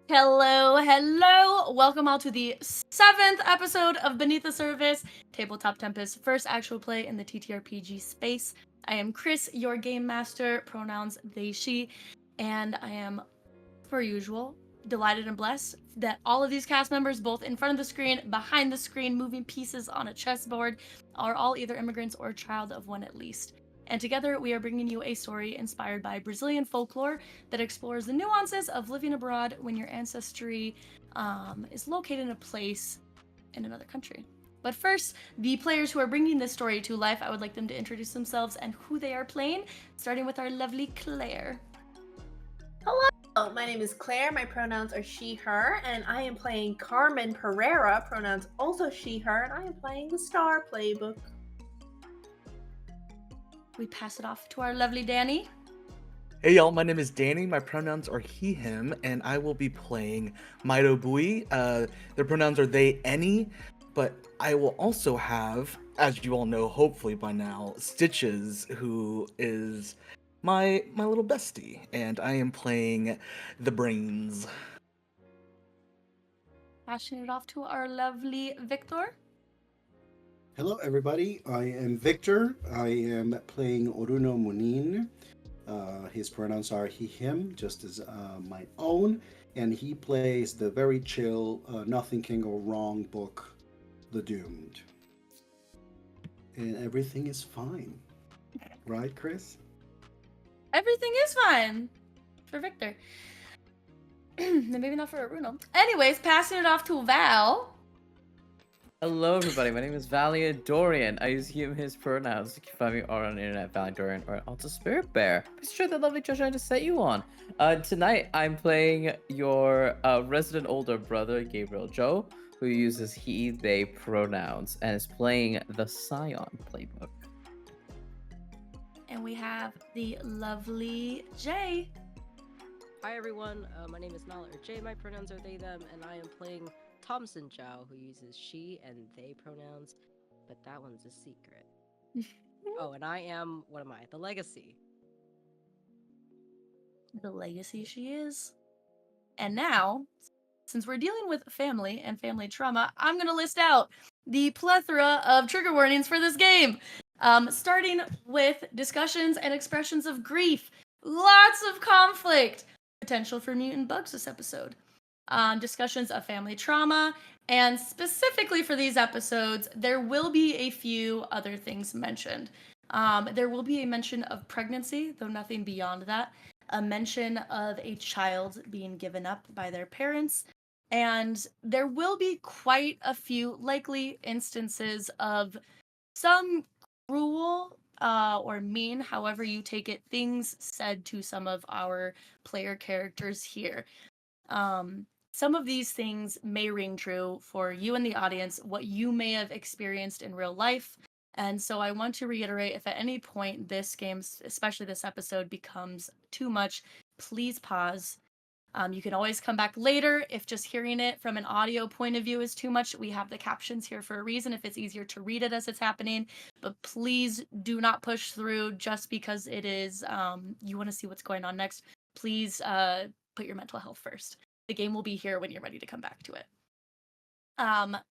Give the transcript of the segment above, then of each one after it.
Hello. Welcome all to the 7th episode of Beneath the Surface, Tabletop Tempest's first actual play in the TTRPG space. I am Kris, your game master, pronouns they, she, and I am, per usual, delighted and blessed that all of these cast members, both in front of the screen, behind the screen, moving pieces on a chessboard, are all either immigrants or a child of one at least. And together we are bringing you a story inspired by Brazilian folklore that explores the nuances of living abroad when your ancestry is located in a place in another country. But first, the players who are bringing this story to life, I would like them to introduce themselves and who they are playing, starting with our lovely Clare. Hello, my name is Clare. My pronouns are she, her, and I am playing Carmen Pereira, pronouns also she, her, and I am playing the Star Playbook. We pass it off to our lovely Danny. Hey y'all, my name is Danny. My pronouns are he, him, and I will be playing Myto Bui. Their pronouns are they, any, but I will also have, as you all know, hopefully by now, Stitches, who is my little bestie, and I am playing the brains. Passing it off to our lovely Victor. Hello, everybody. I am Victor. I am playing Orúno Munín. His pronouns are he, him, just as my own, and he plays the very chill, Nothing Can Go Wrong book, The Doomed. And everything is fine. Right, Kris? Everything is fine for Victor. Maybe not for Orúno. Anyways, passing it off to Val. Hello, everybody. My name is Valiant Dorian. I use he, his pronouns. You can find me all on the internet, Valiant Dorian, or also Spirit Bear. Be sure that lovely treasure to set you on. Tonight, I'm playing your resident older brother, Gabriel Zhao, who uses he, they pronouns, and is playing the Scion playbook. And we have the lovely Jay. Hi everyone, my name is Nala or Jay, my pronouns are they, them, and I am playing Tamsyn Zhao, who uses she and they pronouns, but that one's a secret. Oh, and I am, what am I? The Legacy. The legacy she is. And now, since we're dealing with family and family trauma, I'm going to list out the plethora of trigger warnings for this game. Starting with discussions and expressions of grief, lots of conflict, potential for mutant bugs this episode. Discussions of family trauma, and specifically for these episodes, there will be a few other things mentioned. There will be a mention of pregnancy, though nothing beyond that, a mention of a child being given up by their parents, and there will be quite a few likely instances of some cruel or mean, however you take it, things said to some of our player characters here. Some of these things may ring true for you in the audience, what you may have experienced in real life. And so I want to reiterate, if at any point this game, especially this episode, becomes too much, please pause. You can always come back later. If just hearing it from an audio point of view is too much, we have the captions here for a reason if it's easier to read it as it's happening. But please do not push through just because it is, you want to see what's going on next. Please put your mental health first. The game will be here when you're ready to come back to it.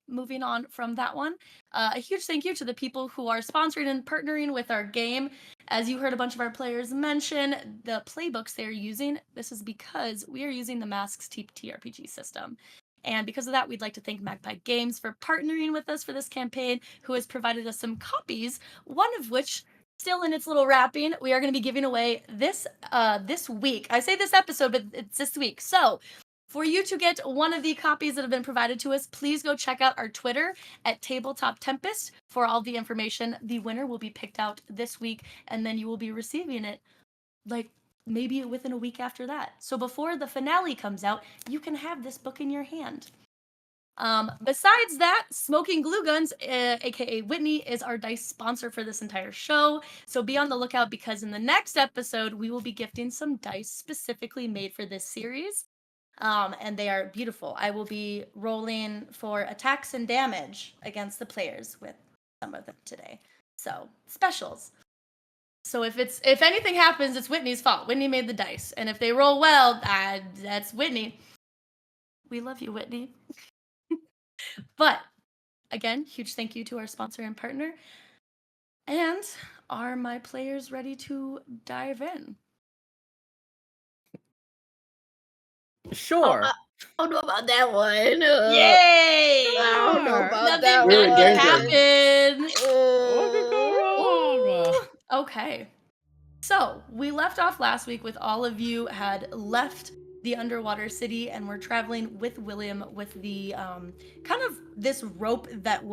Moving on from that one, a huge thank you to the people who are sponsoring and partnering with our game. As you heard a bunch of our players mention, the playbooks they're using, this is because we are using the Masks TTRPG system. And because of that, we'd like to thank Magpie Games for partnering with us for this campaign, who has provided us some copies, one of which still in its little wrapping, we are going to be giving away this week. I say this episode, but it's this week. So for you to get one of the copies that have been provided to us, please go check out our Twitter at Tabletop Tempest for all the information. The winner will be picked out this week, and then you will be receiving it like maybe within a week after that. So before the finale comes out, you can have this book in your hand. Besides that, Smoking Glue Guns, aka Whitney, is our dice sponsor for this entire show. So be on the lookout because in the next episode, we will be gifting some dice specifically made for this series. And they are beautiful. I will be rolling for attacks and damage against the players with some of them today. So, specials. So if anything happens, it's Whitney's fault. Whitney made the dice. And if they roll well, that's Whitney. We love you, Whitney. But again, huge thank you to our sponsor and partner. And are my players ready to dive in? Sure. I don't know about that one. Yay! I don't know Sure. about Nothing that We're in bad one. danger. could happen. wrong? Ooh. Okay. So we left off last week with all of you had left the underwater city and were traveling with William with the kind of this rope that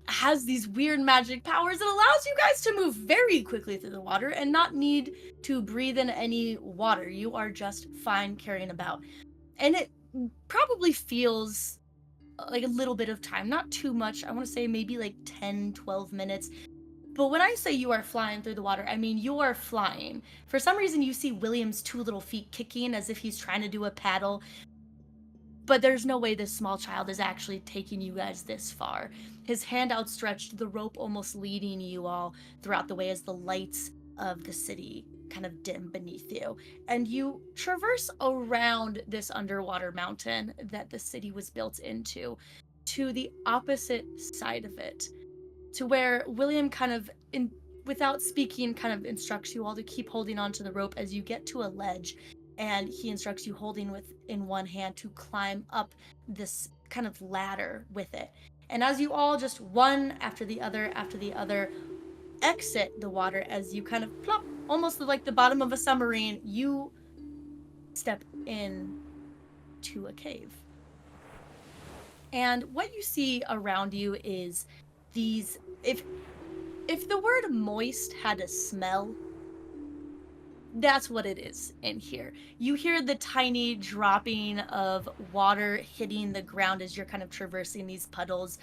has these weird magic powers that allows you guys to move very quickly through the water and not need to breathe in any water. You are just fine carrying about. And it probably feels like a little bit of time, not too much. I want to say maybe like 10, 12 minutes. But when I say you are flying through the water, I mean you are flying. For some reason, you see William's 2 little feet kicking as if he's trying to do a paddle. But there's no way this small child is actually taking you guys this far. His hand outstretched, the rope almost leading you all throughout the way as the lights of the city kind of dim beneath you. And you traverse around this underwater mountain that the city was built into to the opposite side of it, to where William kind of, without speaking, kind of instructs you all to keep holding onto the rope as you get to a ledge. And he instructs you holding in one hand to climb up this kind of ladder with it. And as you all just one after the other exit the water, as you kind of plop, almost like the bottom of a submarine, you step in to a cave. And what you see around you is these, if the word moist had a smell, that's what it is in here. You hear the tiny dropping of water hitting the ground as you're kind of traversing these puddles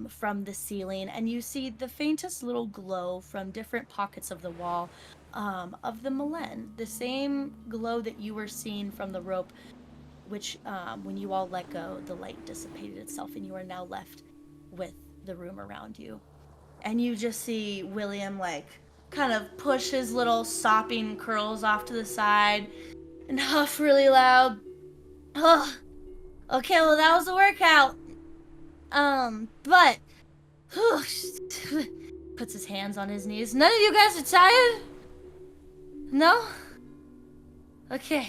from the ceiling, and you see the faintest little glow from different pockets of the wall of the Milen, the same glow that you were seeing from the rope, which when you all let go, the light dissipated itself and you are now left with the room around you. And you just see William kind of push his little sopping curls off to the side and huff really loud. Oh, okay, well that was a workout. But puts his hands on his knees. None of you guys are tired? No? Okay.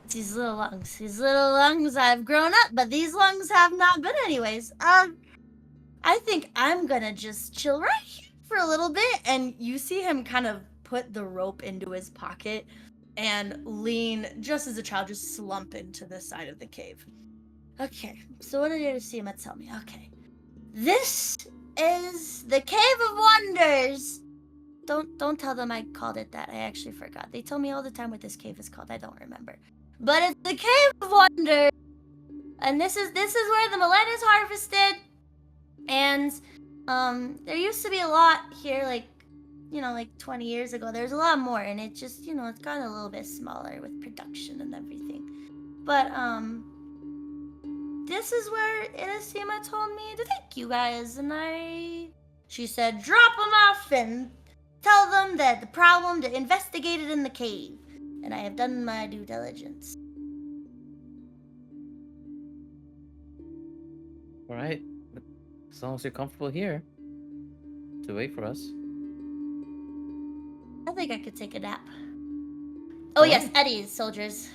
These little lungs, I've grown up, but these lungs have not been anyways. I think I'm gonna just chill right here for a little bit. And you see him kind of put the rope into his pocket and lean, just as a child, just slump into the side of the cave. Okay, so what did Irasima tell me? Okay. This is the Cave of Wonders. Don't tell them I called it that. I actually forgot. They tell me all the time what this cave is called. I don't remember. But it's the Cave of Wonders. And this is where the Milen is harvested. And there used to be a lot here, like 20 years ago. There's a lot more, and it just, it's gotten a little bit smaller with production and everything. But this is where Irasima told me to thank you guys, and she said drop them off and tell them that the problem to investigate it in the cave, and I have done my due diligence. All right. As long as you're comfortable here to wait for us. I think I could take a nap. Oh yes, Eddie's soldiers.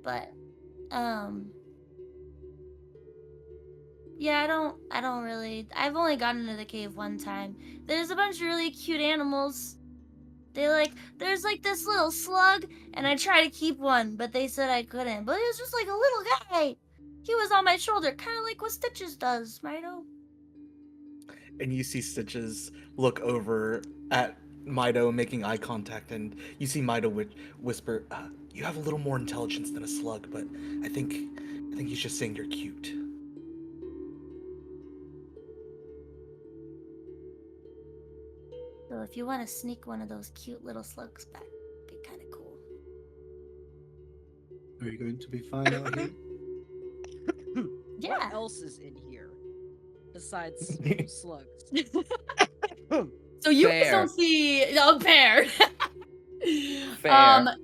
But yeah, I don't really, I've only gotten into the cave one time. There's a bunch of really cute animals. There's this little slug, and I tried to keep one, but they said I couldn't. But it was just like a little guy. He was on my shoulder, kind of like what Stitches does, Myto. And you see Stitches look over at Myto, making eye contact, and you see Myto whisper, "You have a little more intelligence than a slug, but I think he's just saying you're cute." So if you want to sneak one of those cute little slugs back, it'd be kind of cool. Are you going to be fine out here? Yeah. What else is in here besides slugs? So you guys Bear. don't see a bear. Fair.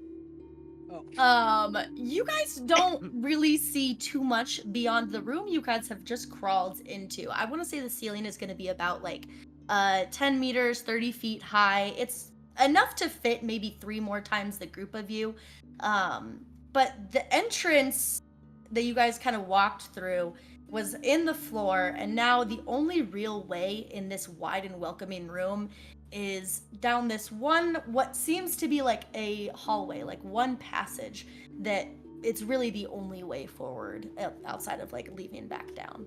You guys don't really see too much beyond the room you guys have just crawled into. I want to say the ceiling is going to be about like 10 meters, 30 feet high. It's enough to fit maybe 3 more times the group of you. But the entrance that you guys kind of walked through was in the floor, and now the only real way in this wide and welcoming room is down this one, what seems to be like a hallway, like one passage that it's really the only way forward outside of like leaving back down.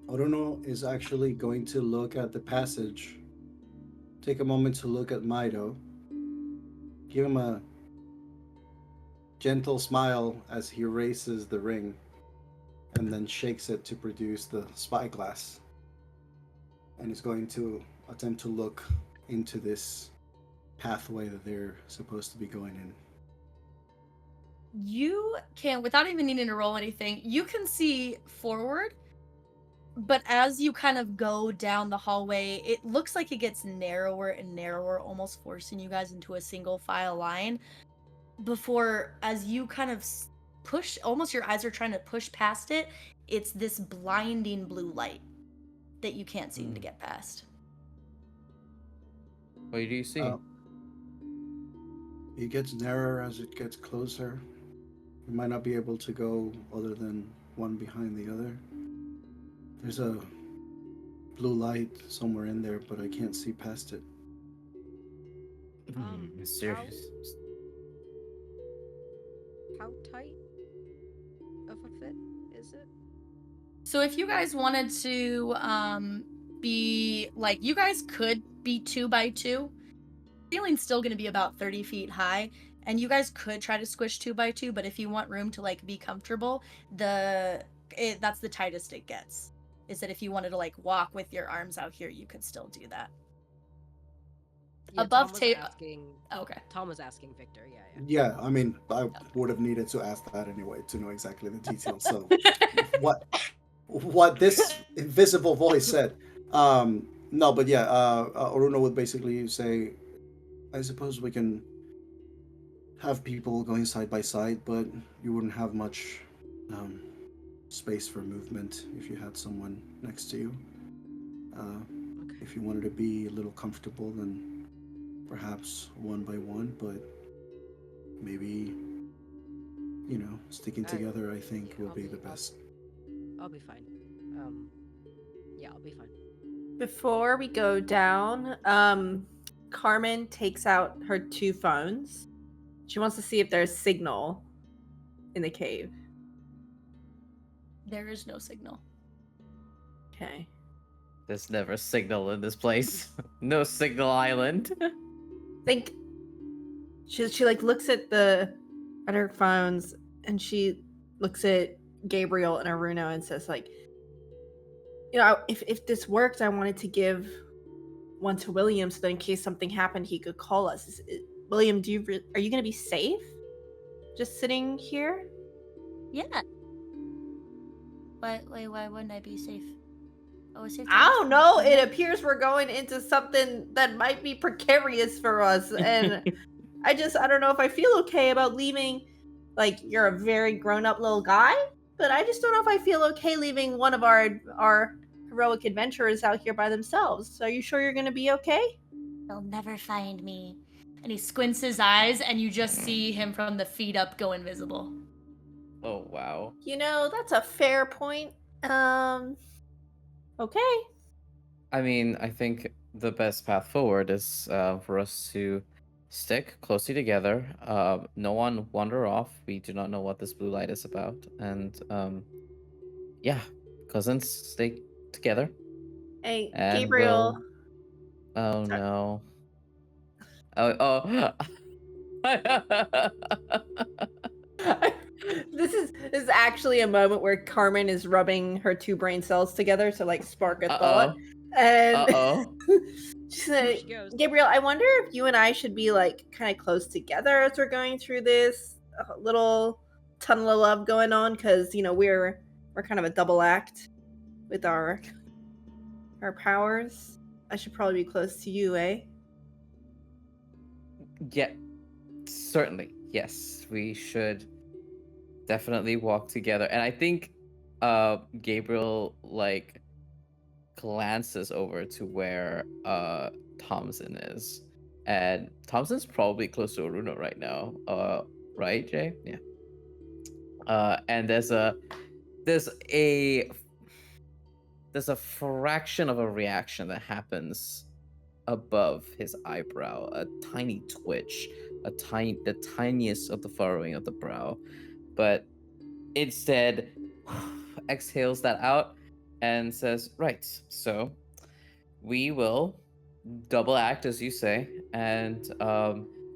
Orúno is actually going to look at the passage, take a moment to look at Myto, give him a gentle smile as he raises the ring, and then shakes it to produce the spyglass. And is going to attempt to look into this pathway that they're supposed to be going in. You can, without even needing to roll anything, you can see forward, but as you kind of go down the hallway, it looks like it gets narrower and narrower, almost forcing you guys into a single file line. Before, as you kind of push, almost your eyes are trying to push past it, it's this blinding blue light that you can't seem to get past. What do you see? It gets narrower as it gets closer. You might not be able to go other than one behind the other. There's a blue light somewhere in there, but I can't see past it. Mysterious. How tight of a fit is it? So if you guys wanted to be like, you guys could be 2 by 2. The ceiling's still going to be about 30 feet high, and you guys could try to squish 2 by 2, but if you want room to like be comfortable, that's the tightest it gets. Is that if you wanted to like walk with your arms out here, you could still do that. Yeah, Above Tom was table. asking. Okay. Tom was asking Victor. Yeah. Yeah, I mean, I would have needed to ask that anyway to know exactly the details. So, what this invisible voice said. No, but yeah, Orúno would basically say, I suppose we can have people going side by side, but you wouldn't have much space for movement if you had someone next to you. Okay. If you wanted to be a little comfortable, then perhaps 1 by 1, but maybe, sticking together, I think, will be the best. I'll be fine. Yeah, I'll be fine. Before we go down, Carmen takes out her 2 phones. She wants to see if there's signal in the cave. There is no signal. Okay. There's never signal in this place. No signal island. Think she like looks at her phones, and she looks at Gabriel and Orúno and says like, if this worked, I wanted to give one to William so that in case something happened, he could call us. William, are you going to be safe just sitting here? Yeah. Why wouldn't I be safe? Oh, safe. I don't know. It appears we're going into something that might be precarious for us, and I don't know if I feel okay about leaving. Like, you're a very grown-up little guy, but I just don't know if I feel okay leaving one of our heroic adventurers out here by themselves. Are you sure you're going to be okay? They'll never find me. And he squints his eyes, and you just see him from the feet up go invisible. Oh, wow. That's a fair point. Okay. I mean, I think the best path forward is for us to stick closely together. No one wander off. We do not know what this blue light is about. And yeah, cousins, stay together. Hey, And Gabriel. Oh, Sorry. no. Oh. This is actually a moment where Carmen is rubbing her 2 brain cells together to like spark a thought. And she said, There she goes. Gabriel, I wonder if you and I should be like kind of close together as we're going through this little tunnel of love going on, because we're kind of a double act. with our powers. I should probably be close to you, eh? Yeah, certainly. Yes, we should definitely walk together. And I think Gabriel like glances over to where Tamsyn is. And Thompson's probably close to Orúno right now. Right, Jay? Yeah. And there's a fraction of a reaction that happens above his eyebrow, a tiny twitch, the tiniest of the furrowing of the brow, but instead exhales that out and says, "Right, so we will double act as you say, and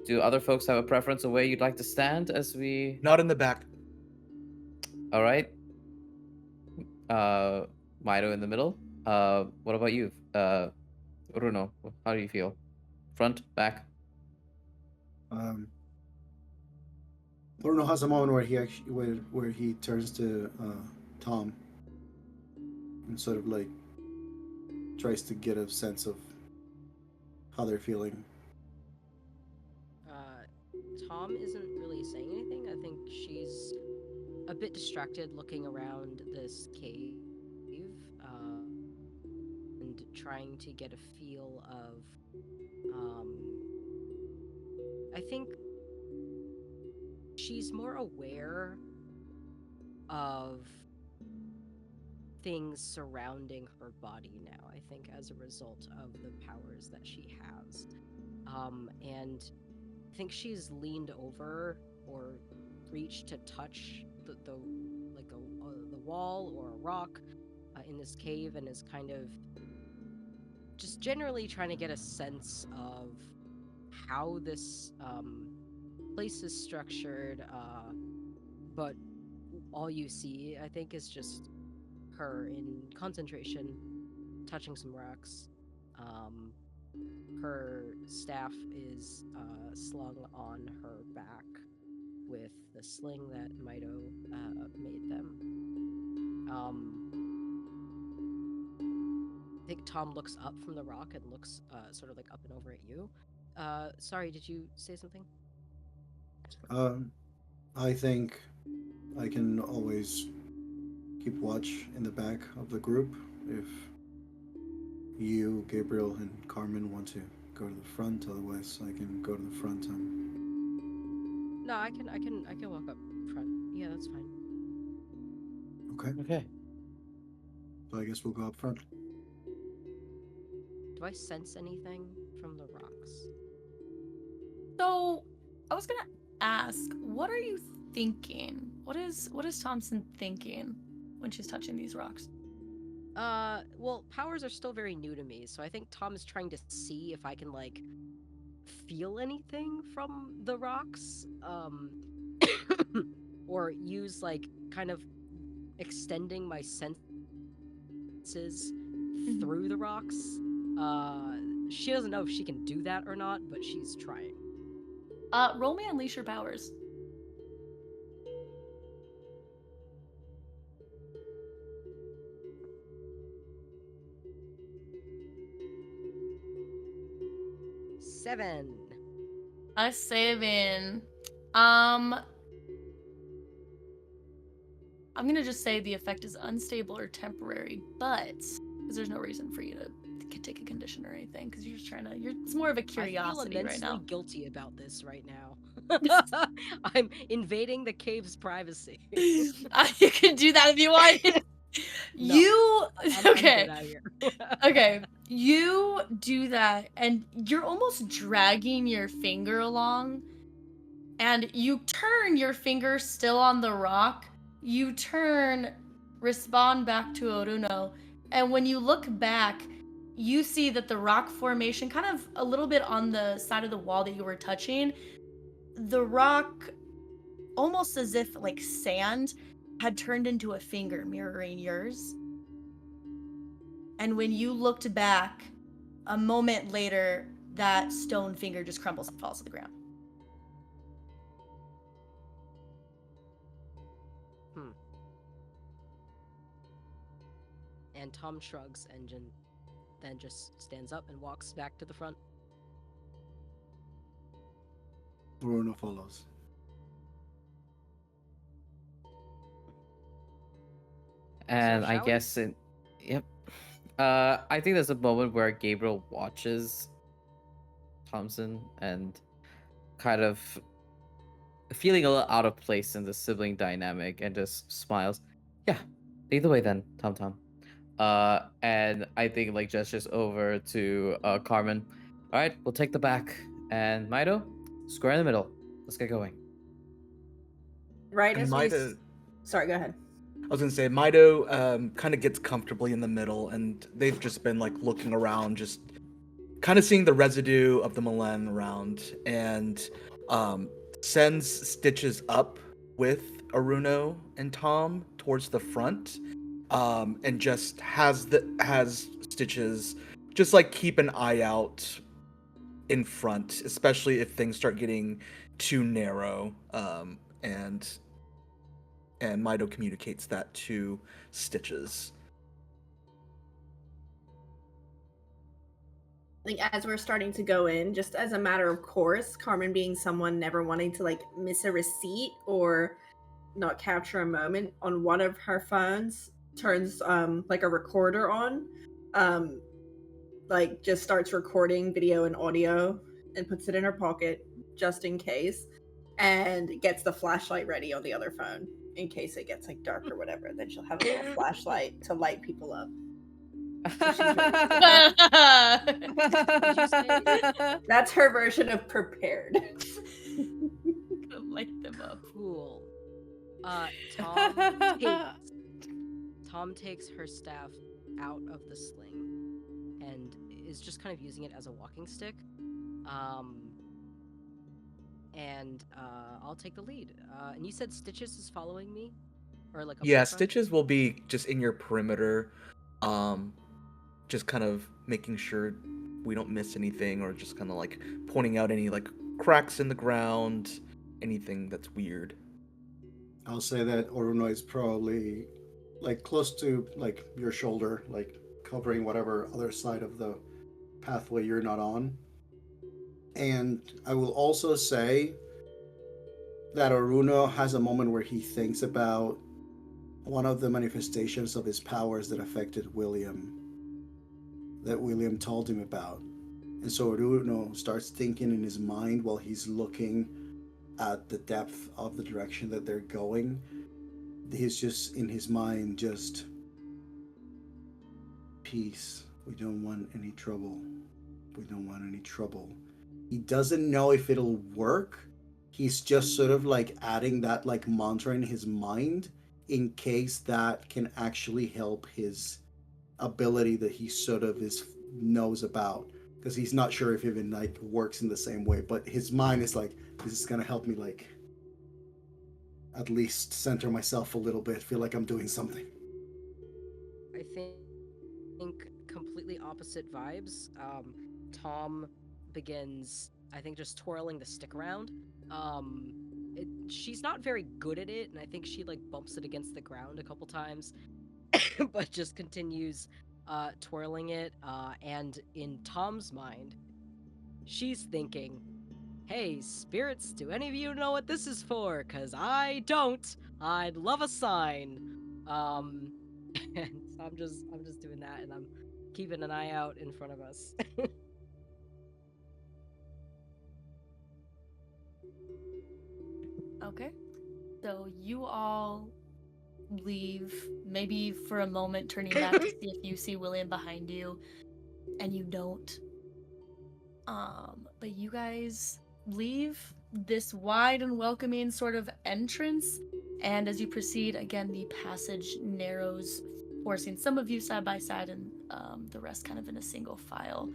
do other folks have a preference of where you'd like to stand as we? Not in the back. All right, Myto in the middle. What about you, Orúno? How do you feel? Front, back? Orúno has a moment where he actually where he turns to Tom and sort of like tries to get a sense of how they're feeling. Tom isn't really saying anything. I think she's a bit distracted looking around this cave and trying to get a feel of I think she's more aware of things surrounding her body now, I think, as a result of the powers that she has. And I think she's leaned over or reached to touch the wall or a rock in this cave, and is kind of just generally trying to get a sense of how this place is structured. But all you see, I think, is just her in concentration, touching some rocks. Her staff is slung on her back with the sling that Myto made them. I think Tom looks up from the rock and looks sort of like up and over at you. Sorry, did you say something? I think I can always keep watch in the back of the group if you, Gabriel, and Carmen want to go to the front. Otherwise, I can go to the front. No, I can walk up front. Yeah, that's fine. Okay. So I guess we'll go up front. Do I sense anything from the rocks? So, I was gonna ask, what are you thinking? What is Tamsyn thinking when she's touching these rocks? Well, powers are still very new to me, so I think Tom is trying to see if I can, like, feel anything from the rocks, or use, like, kind of extending my senses through the rocks. She doesn't know if she can do that or not, but she's trying. Roll me Unleash Your Powers. Seven. A 7. I'm gonna just say the effect is unstable or temporary, but because there's no reason for you to take a condition or anything, because you're just trying to. It's more of a curiosity I feel right now. guilty about this right now. I'm invading the cave's privacy. You can do that if you want. No, You I'm okay? get out of here. Okay, you do that, and you're almost dragging your finger along, and you turn your finger still on the rock. You turn, respond back to Orúno, and when you look back, you see that the rock formation, kind of a little bit on the side of the wall that you were touching, the rock, almost as if like sand, had turned into a finger mirroring yours. And when you looked back, a moment later, that stone finger just crumbles and falls to the ground. and Tom shrugs and then just stands up and walks back to the front. Orúno follows. And I shall we? guess yep. I think there's a moment where Gabriel watches Tamsyn and kind of feeling a little out of place in the sibling dynamic and just smiles. Yeah, either way then, Tom Tom. And I think like gestures over to Carmen. All right, we'll take the back. And Myto, square in the middle. Let's get going. Right And as we. Myto, Sorry, go ahead. I was gonna say Myto kind of gets comfortably in the middle, and they've just been like looking around, just kind of seeing the residue of the Milen around, and sends Stitches up with Orúno and Tom towards the front, and just has Stitches just like keep an eye out in front, especially if things start getting too narrow, and Myto communicates that to Stitches. I think as we're starting to go in, just as a matter of course, Carmen being someone never wanting to like miss a receipt or not capture a moment, on one of her phones turns like a recorder on, like just starts recording video and audio and puts it in her pocket just in case, and gets the flashlight ready on the other phone in case it gets like dark or whatever. Then she'll have a little flashlight to light people up. That's her version of prepared. Light them up. Cool. Tom takes her staff out of the sling and is just kind of using it as a walking stick. And I'll take the lead. And you said Stitches is following me? Or like Yeah, front? Stitches will be just in your perimeter, just kind of making sure we don't miss anything, or just kind of like pointing out any like cracks in the ground, anything that's weird. I'll say that Orúno is probably like close to like your shoulder, like covering whatever other side of the pathway you're not on. And I will also say that Orúno has a moment where he thinks about one of the manifestations of his powers that affected William, that William told him about. And so Orúno starts thinking in his mind while he's looking at the depth of the direction that they're going. He's just in his mind, just peace. We don't want any trouble. We don't want any trouble. He doesn't know if it'll work. He's just sort of like adding that like mantra in his mind in case that can actually help his ability that he sort of knows about, because he's not sure if it even like works in the same way, but his mind is like, this is gonna help me like at least center myself a little bit, feel like I'm doing something. I think completely opposite vibes. Tom begins, I think, just twirling the stick around. She's not very good at it, and I think she like bumps it against the ground a couple times, but just continues twirling it. And in Tom's mind, she's thinking, "Hey, spirits, do any of you know what this is for? 'Cause I don't. I'd love a sign." And so I'm just doing that, and I'm keeping an eye out in front of us. Okay. So you all leave, maybe for a moment turning back to see if you see William behind you, and you don't. But you guys leave this wide and welcoming sort of entrance, and as you proceed, again, the passage narrows, forcing some of you side by side and the rest kind of in a single file.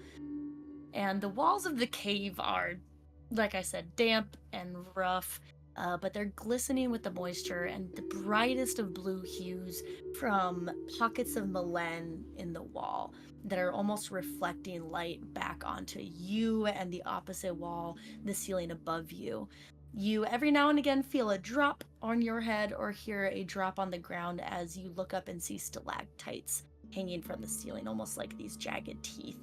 And the walls of the cave are, like I said, damp and rough, but they're glistening with the moisture and the brightest of blue hues from pockets of Milen in the wall that are almost reflecting light back onto you and the opposite wall, the ceiling above you. You every now and again feel a drop on your head or hear a drop on the ground as you look up and see stalactites hanging from the ceiling, almost like these jagged teeth.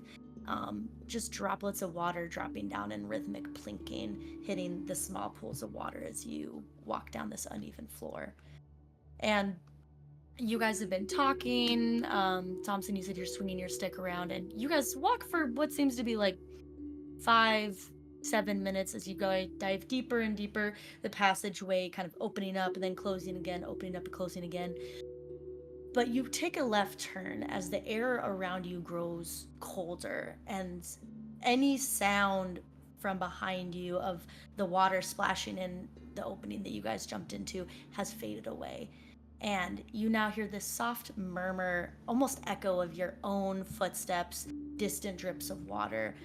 Just droplets of water dropping down in rhythmic plinking, hitting the small pools of water as you walk down this uneven floor. And you guys have been talking. Tamsyn, you said you're swinging your stick around, and you guys walk for what seems to be like 5-7 minutes as you go dive deeper and deeper, the passageway kind of opening up and then closing again, opening up and closing again. But you take a left turn as the air around you grows colder, and any sound from behind you of the water splashing in the opening that you guys jumped into has faded away. And you now hear this soft murmur, almost echo of your own footsteps, distant drips of water.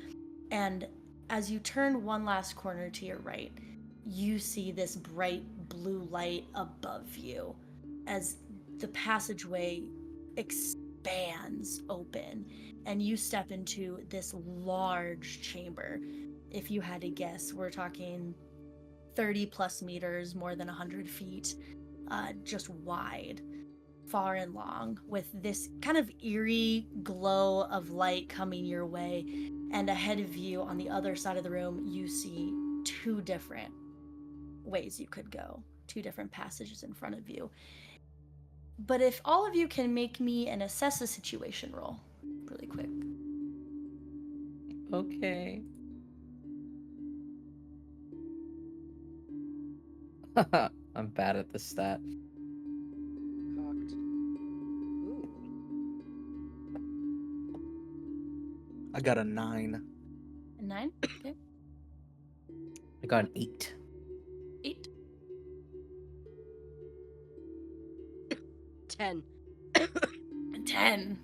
And as you turn one last corner to your right, you see this bright blue light above you as the passageway expands open, and you step into this large chamber. If you had to guess, we're talking 30 plus meters, more than 100 feet, just wide, far and long, with this kind of eerie glow of light coming your way. And ahead of you on the other side of the room, you see 2 different ways you could go, 2 different passages in front of you. But if all of you can make me an assess a situation roll really quick. Okay. I'm bad at this stat. Cocked. Ooh. I got a 9. A 9? Okay. I got an 8. 8. 10. And 10.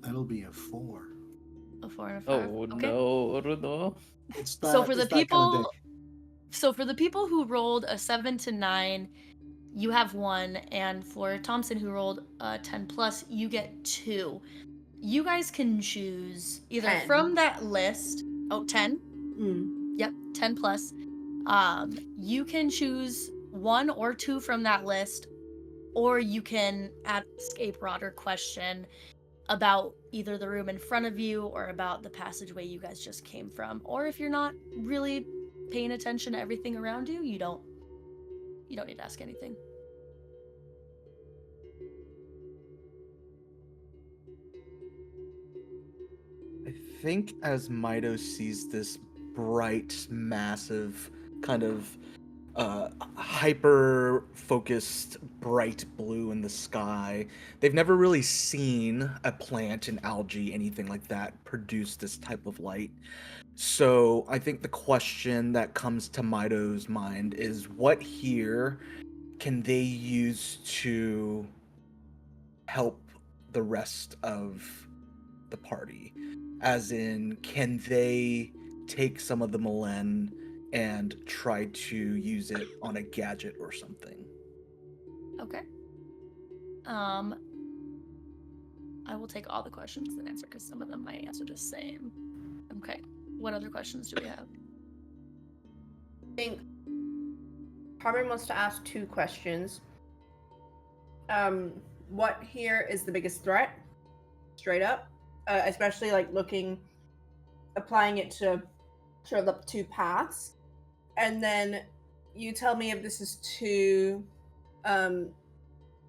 That'll be a 4. A 4 and a 5. Oh Okay. no, Orúno. It's So for the it's that kind of day. people who rolled a 7 to 9, you have 1, and for Tamsyn, who rolled a 10 plus, you get 2. You guys can choose either 10. from that list. Oh, 10? Yep, 10 plus. You can choose 1 or 2 from that list, or you can ask a broader question about either the room in front of you or about the passageway you guys just came from. Or if you're not really paying attention to everything around you, you don't need to ask anything. I think as Myto sees this bright, massive, kind of hyper focused bright blue in the sky, they've never really seen a plant, an algae, anything like that produce this type of light. So I think the question that comes to Myto's mind is, what here can they use to help the rest of the party? As in, can they take some of the Milen and try to use it on a gadget or something? Okay. I will take all the questions and answer because some of them might answer the same. Okay. What other questions do we have? I think Carmen wants to ask 2 questions. What here is the biggest threat? Straight up. Especially like applying it to sort of the 2 paths. And then you tell me if this is too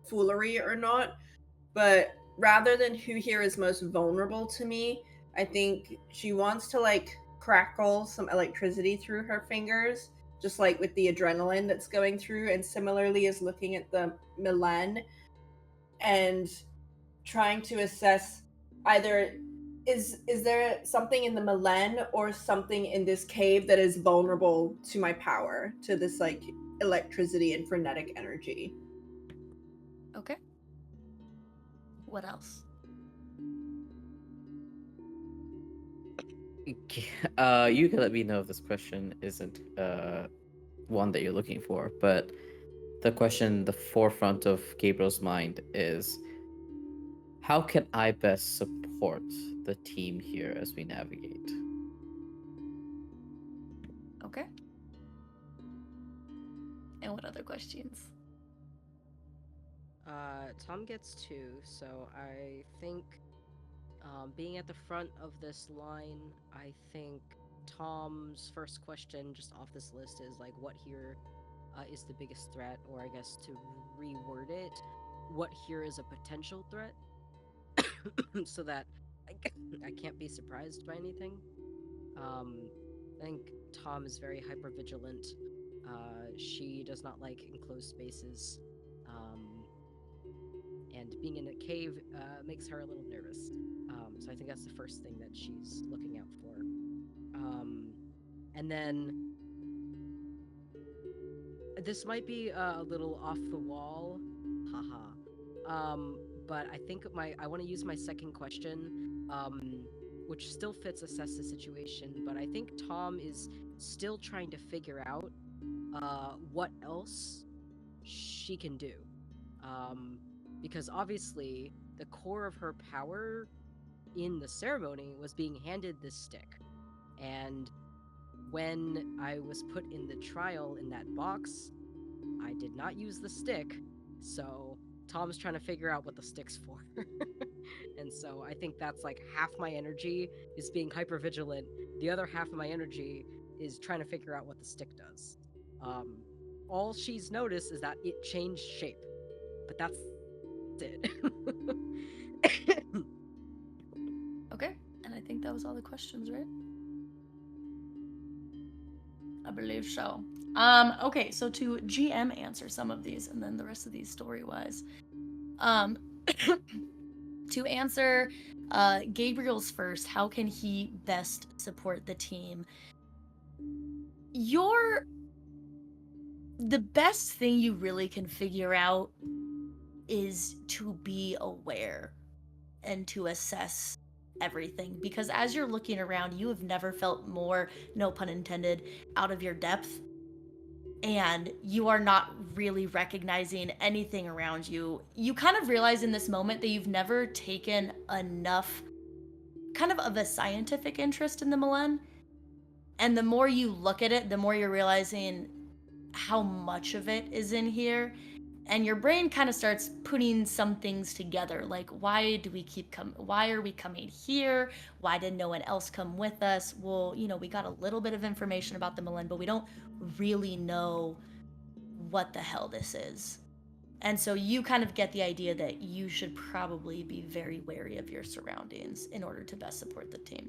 foolery or not. But rather than who here is most vulnerable to me, I think she wants to like crackle some electricity through her fingers, just like with the adrenaline that's going through, and similarly is looking at the Milen and trying to assess either is there something in the Milen or something in this cave that is vulnerable to my power, to this like electricity and frenetic energy. Okay. What else? You can let me know if this question isn't one that you're looking for, but the question, the forefront of Gabriel's mind is, how can I best support the team here as we navigate? Okay. And what other questions? Tom gets 2, so I think being at the front of this line, I think Tom's first question just off this list is like, what here is the biggest threat, or I guess to reword it, what here is a potential threat, so that I can't be surprised by anything. I think Tom is very hyper vigilant. She does not like enclosed spaces. And being in a cave makes her a little nervous. So I think that's the first thing that she's looking out for. And then this might be a little off the wall, haha. But I think I want to use my second question, which still fits assess the situation. But I think Tom is still trying to figure out what else she can do. Because obviously the core of her power in the ceremony was being handed this stick. And when I was put in the trial in that box, I did not use the stick, so Tom's trying to figure out what the stick's for. And so I think that's like half my energy is being hyper vigilant, the other half of my energy is trying to figure out what the stick does. All she's noticed is that it changed shape, but that's it. Okay, and I think that was all the questions, right? I believe so. Okay, so to GM answer some of these, and then the rest of these story-wise. To answer Gabriel's first, how can he best support the team? The best thing you really can figure out is to be aware and to assess everything, because as you're looking around, you have never felt more, no pun intended, out of your depth, and you are not really recognizing anything around you. You kind of realize in this moment that you've never taken enough kind of a scientific interest in the Milen, and the more you look at it, the more you're realizing how much of it is in here. And your brain kind of starts putting some things together, like why are we coming here? Why did no one else come with us? Well, we got a little bit of information about the Milen, but we don't really know what the hell this is. And so you kind of get the idea that you should probably be very wary of your surroundings in order to best support the team.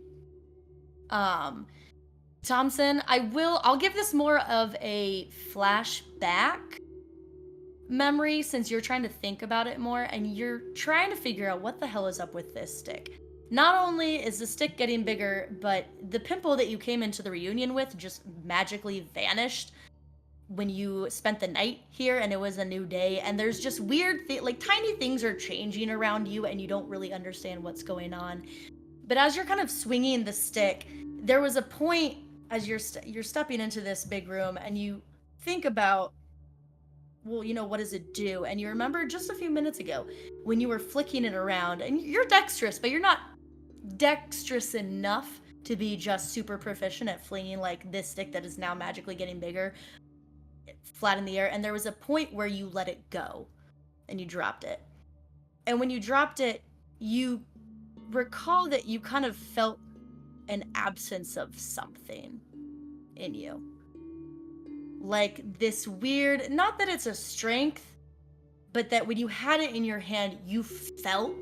Tamsyn, I'll give this more of a flashback memory, since you're trying to think about it more and you're trying to figure out what the hell is up with this stick. Not only is the stick getting bigger, but the pimple that you came into the reunion with just magically vanished when you spent the night here and it was a new day, and there's just weird like tiny things are changing around you and you don't really understand what's going on. But as you're kind of swinging the stick, there was a point as you're stepping into this big room and you think about, well, what does it do? And you remember just a few minutes ago when you were flicking it around, and you're dexterous, but you're not dexterous enough to be just super proficient at flinging like this stick that is now magically getting bigger flat in the air. And there was a point where you let it go and you dropped it. And when you dropped it, you recall that you kind of felt an absence of something in you. Like this weird, not that it's a strength, but that when you had it in your hand, you felt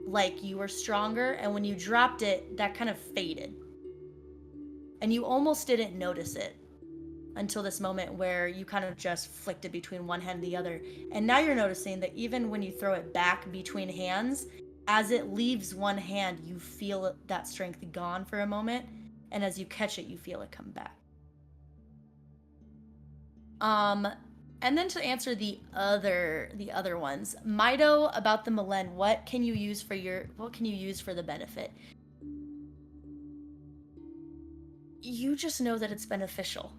like you were stronger, and when you dropped it, that kind of faded. And you almost didn't notice it until this moment where you kind of just flicked it between one hand and the other. And now you're noticing that even when you throw it back between hands, as it leaves one hand, you feel that strength gone for a moment, and as you catch it, you feel it come back. And then to answer the other ones, Myto, about the Milen, what can you use for the benefit? You just know that it's beneficial.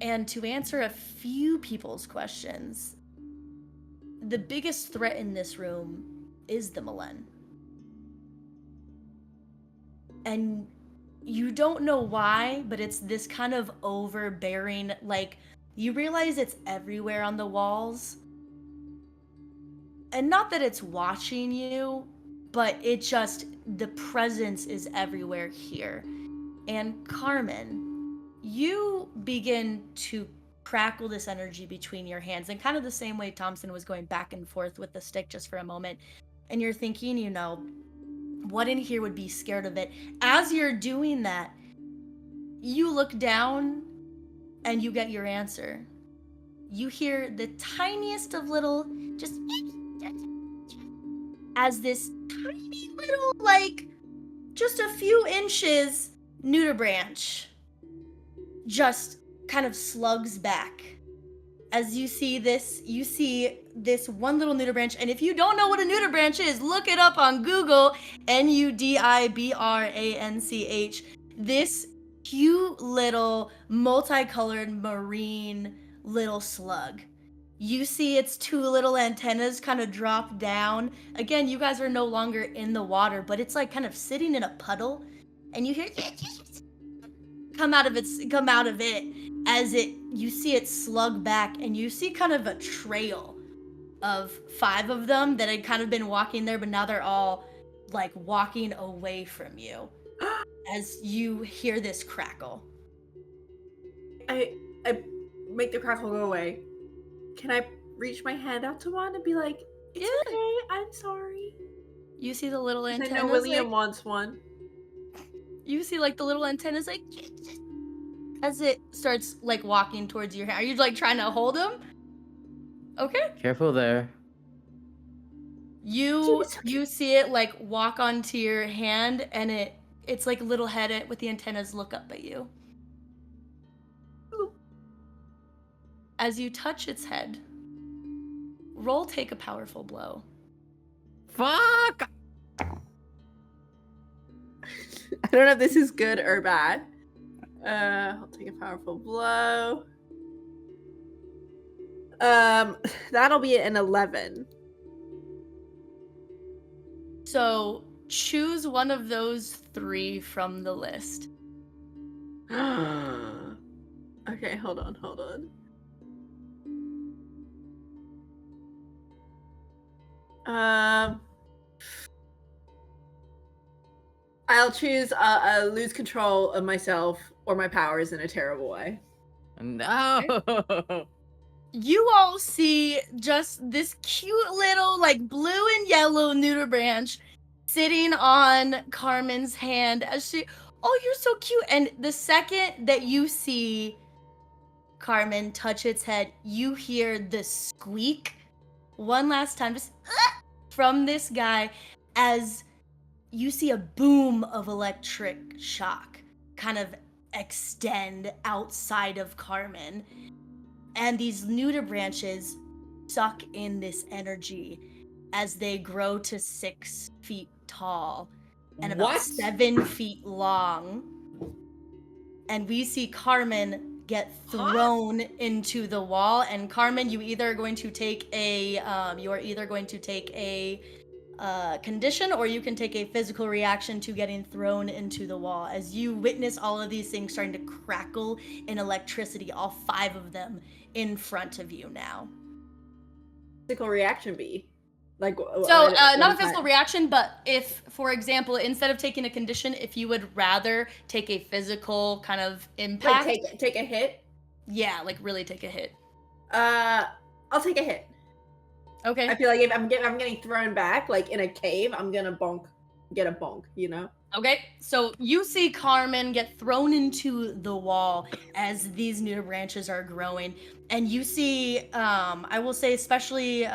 And to answer a few people's questions, the biggest threat in this room is the Milen. And you don't know why, but it's this kind of overbearing, like, you realize it's everywhere on the walls, And not that it's watching you, but the presence is everywhere here. And Carmen, you begin to crackle this energy between your hands in kind of the same way Tamsyn was going back and forth with the stick just for a moment. And you're thinking, what in here would be scared of it? As you're doing that, you look down and you get your answer. You hear the tiniest of little, just as this tiny little, just a few inches nudibranch just kind of slugs back. As you see this one little nudibranch, and if you don't know what a nudibranch is, look it up on Google. Nudibranch. This cute little multicolored marine little slug. You see its two little antennas kind of drop down. Again, you guys are no longer in the water, but it's kind of sitting in a puddle, and you hear come out of it as you see it slug back, and you see kind of a trail of 5 of them that had kind of been walking there, but now they're all walking away from you as you hear this crackle. I make the crackle go away. Can I reach my hand out to one and be like, it's okay, I'm sorry? You see the little antennas. I know William wants one. You see the little antennas as it starts walking towards your hand. Are you trying to hold him? Okay. Careful there. You see it walk onto your hand, and it's a little head with the antennas look up at you. As you touch its head, roll take a powerful blow. Fuck! I don't know if this is good or bad. I'll take a powerful blow. That'll be an 11. So choose one of those 3 from the list. Okay, hold on. I'll choose lose control of myself or my powers in a terrible way. No! You all see just this cute little blue and yellow nudibranch sitting on Carmen's hand as she, oh, you're so cute. And the second that you see Carmen touch its head, you hear the squeak one last time, just from this guy, as you see a boom of electric shock kind of extend outside of Carmen. And these nudibranches suck in this energy as they grow to 6 feet tall and about 7 feet long. And we see Carmen get thrown into the wall. And Carmen, you are either going to take a condition, or you can take a physical reaction to getting thrown into the wall as you witness all of these things starting to crackle in electricity, all 5 of them in front of you now. Physical reaction be? Not a physical reaction, but if, for example, instead of taking a condition, if you would rather take a physical kind of impact. Take a hit? Yeah, really take a hit. I'll take a hit. Okay. I feel like if I'm getting thrown back, in a cave, I'm gonna get a bonk, Okay, so you see Carmen get thrown into the wall as these nudibranches are growing, and you see, I will say, especially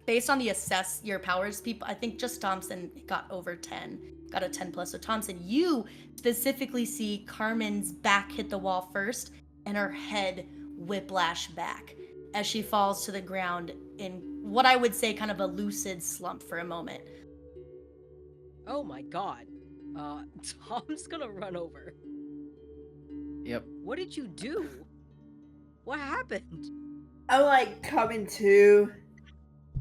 based on the assess your powers people, I think just Tamsyn got over 10, got a 10 plus. So Tamsyn, you specifically see Carmen's back hit the wall first, and her head whiplash back as she falls to the ground in what I would say kind of a lucid slump for a moment. Oh my god. Tom's gonna run over. Yep. What did you do? What happened? I'm coming to.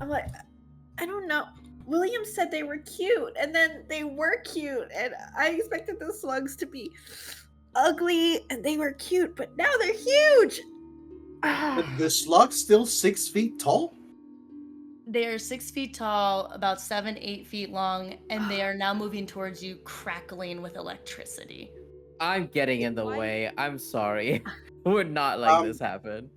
I'm I don't know. William said they were cute, and then they were cute, and I expected the slugs to be ugly, and they were cute, but now they're huge. But the slug's still 6 feet tall? They are 6 feet tall, about 7, 8 feet long, and they are now moving towards you, crackling with electricity. I'm getting in the Why- way. I'm sorry. Would not like Um, this happen.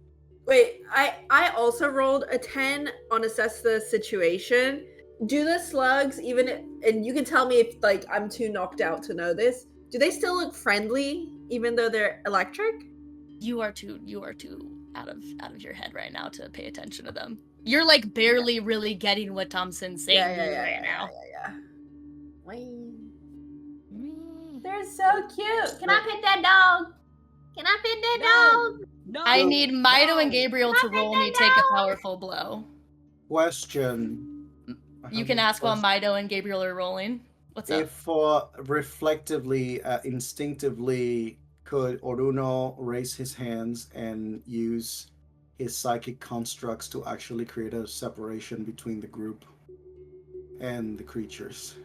Wait, I also rolled a 10 on assess the situation. Do the slugs and you can tell me if like I'm too knocked out to know this. Do they still look friendly even though they're electric? You are too out of your head right now to pay attention to them. You're like barely really getting what Tamsyn's saying to you right now. yeah. They're so cute. Can I pet that dog? Can I pet that dog? No. I need Myto and no. Gabriel to roll me take a powerful blow. Question. You can ask while Myto and Gabriel are rolling. What's up? If reflectively, instinctively, could Orúno raise his hands and use his psychic constructs to actually create a separation between the group and the creatures?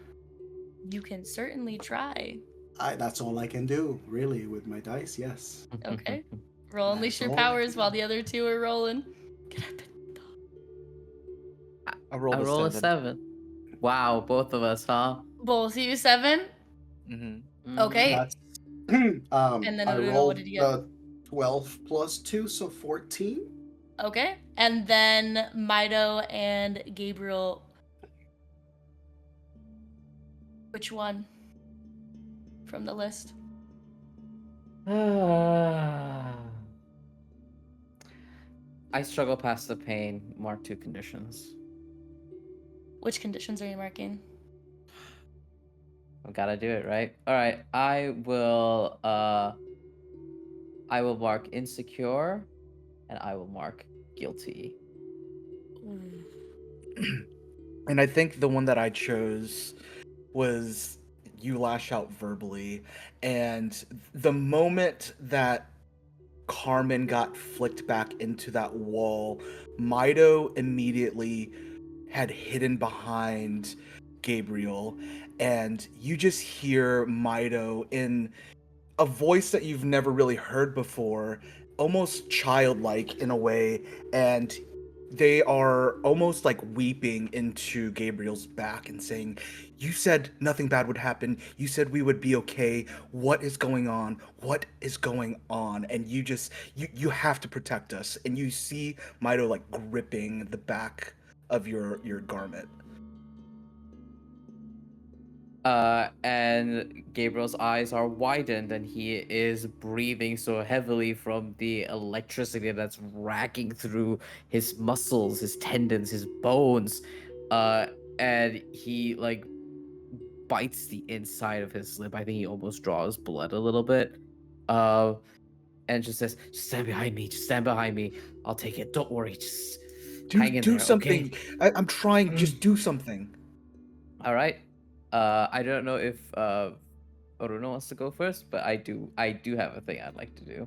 You can certainly try. That's all I can do, really, with my dice, yes. Okay. Roll unleash your That's all I powers can while do. the other two are rolling. I rolled I roll a 7. Wow, both of us, huh? Both of you 7. Mm-hmm. Okay. That's, And then I Orúno, rolled what did you get? 12 plus 2, so 14. Okay. And then Myto and Gabriel. Which one from the list? I struggle past the pain. Mark 2 conditions. Which conditions are you marking? I gotta do it, right? All right. I will mark insecure, and I will mark guilty. And I think the one that I chose was you lash out verbally. And the moment that Carmen got flicked back into that wall, Myto immediately had hidden behind Gabriel. And you just hear Myto in a voice that you've never really heard before, almost childlike in a way. And they are almost like weeping into Gabriel's back and saying, "You said nothing bad would happen. You said we would be okay. What is going on? What is going on?" And you have to protect us. And you see Myto like gripping the back of your garment. And Gabriel's eyes are widened, and he is breathing so heavily from the electricity that's racking through his muscles, his tendons, his bones. And he like bites the inside of his lip. I think he almost draws blood a little bit. And just says, "Just stand behind me. Just stand behind me. I'll take it. Don't worry. Just hang in Do there, something. okay?" I'm trying. Just do something. All right. I don't know if Orúno wants to go first, but I do have a thing I'd like to do.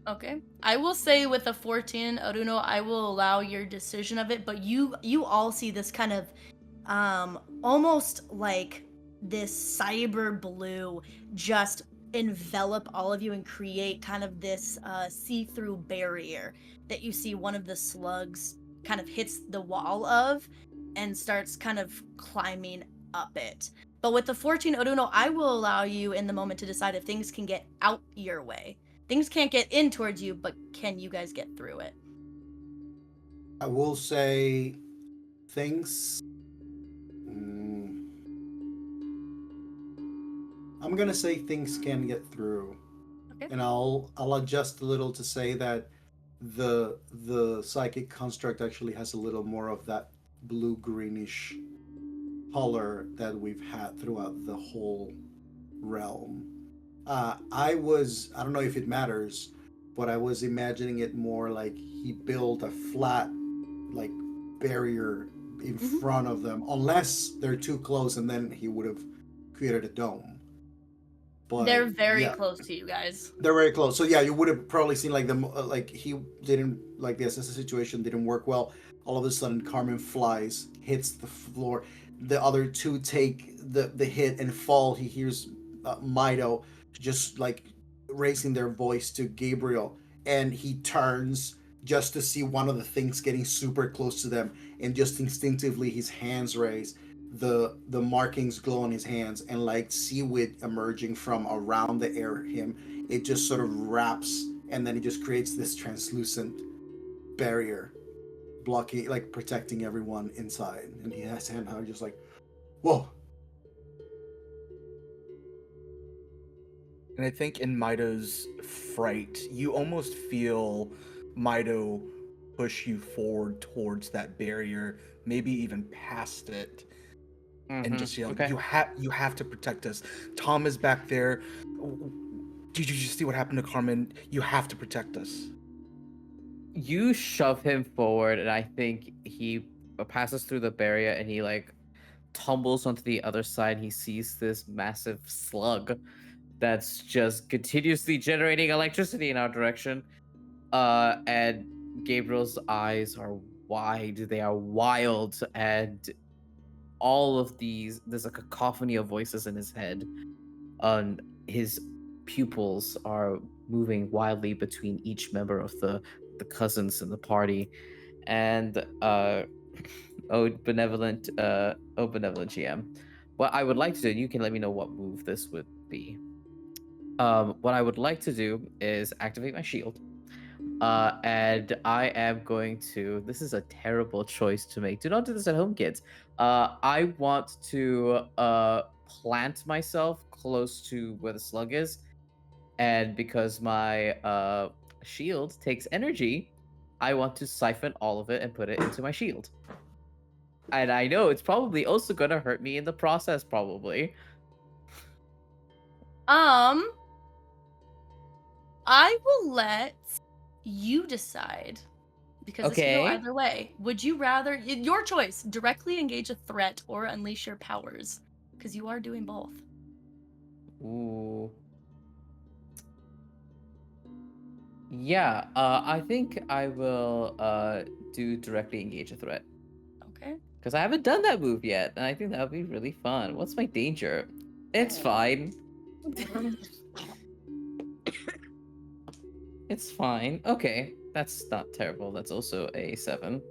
Okay. I will say with a 14, Orúno, I will allow your decision of it, but you all see this kind of almost like this cyber blue just envelop all of you and create kind of this see-through barrier that you see one of the slugs kind of hits the wall of and starts kind of climbing up it. But with the 14, Orúno, I will allow you in the moment to decide if things can get out your way. Things can't get in towards you, but can you guys get through it? I will say things. I'm gonna say things can get through, Okay. and I'll adjust a little to say that the psychic construct actually has a little more of that blue greenish color that we've had throughout the whole realm. I don't know if it matters, but I was imagining it more like he built a flat like barrier in front of them, unless they're too close, and then he would have created a dome. But They're very yeah, close to you guys. they're very close. So yeah, you would have probably seen like them like he didn't like the assessment situation didn't work well. All of a sudden, Carmen flies, hits the floor. The other two take the hit and fall. He hears Myto just like raising their voice to Gabriel, and he turns, just to see one of the things getting super close to them, and just instinctively his hands raise, the markings glow on his hands, and like seaweed emerging from around the air him, it just sort of wraps, and then it just creates this translucent barrier blocking, like protecting everyone inside. And he has hand out just like, whoa. And I think in Myto's fright, you almost feel Myto push you forward towards that barrier, maybe even past it, and just yell, Okay. you have to protect us. Tom is back there. Did you just see what happened to Carmen? You have to protect us. You shove him forward, and I think he passes through the barrier, and he like tumbles onto the other side. He sees this massive slug that's just continuously generating electricity in our direction. And Gabriel's eyes are wide, they are wild, and all of these, there's a cacophony of voices in his head. And his pupils are moving wildly between each member of the cousins in the party. And benevolent GM. What I would like to do, and you can let me know what move this would be. What I would like to do is activate my shield. And I am going to. This is a terrible choice to make. Do not do this at home, kids. I want to plant myself close to where the slug is, and because my shield takes energy, I want to siphon all of it and put it into my shield. And I know it's probably also gonna hurt me in the process, probably. I will let you decide, because this could go Okay. either way. Would you rather, your choice, directly engage a threat or unleash your powers? Because you are doing both. Ooh. Yeah, I think I will do directly engage a threat. Okay. Because I haven't done that move yet, and I think that would be really fun. What's my danger? It's fine. It's fine. Okay, that's not terrible. That's also a 7.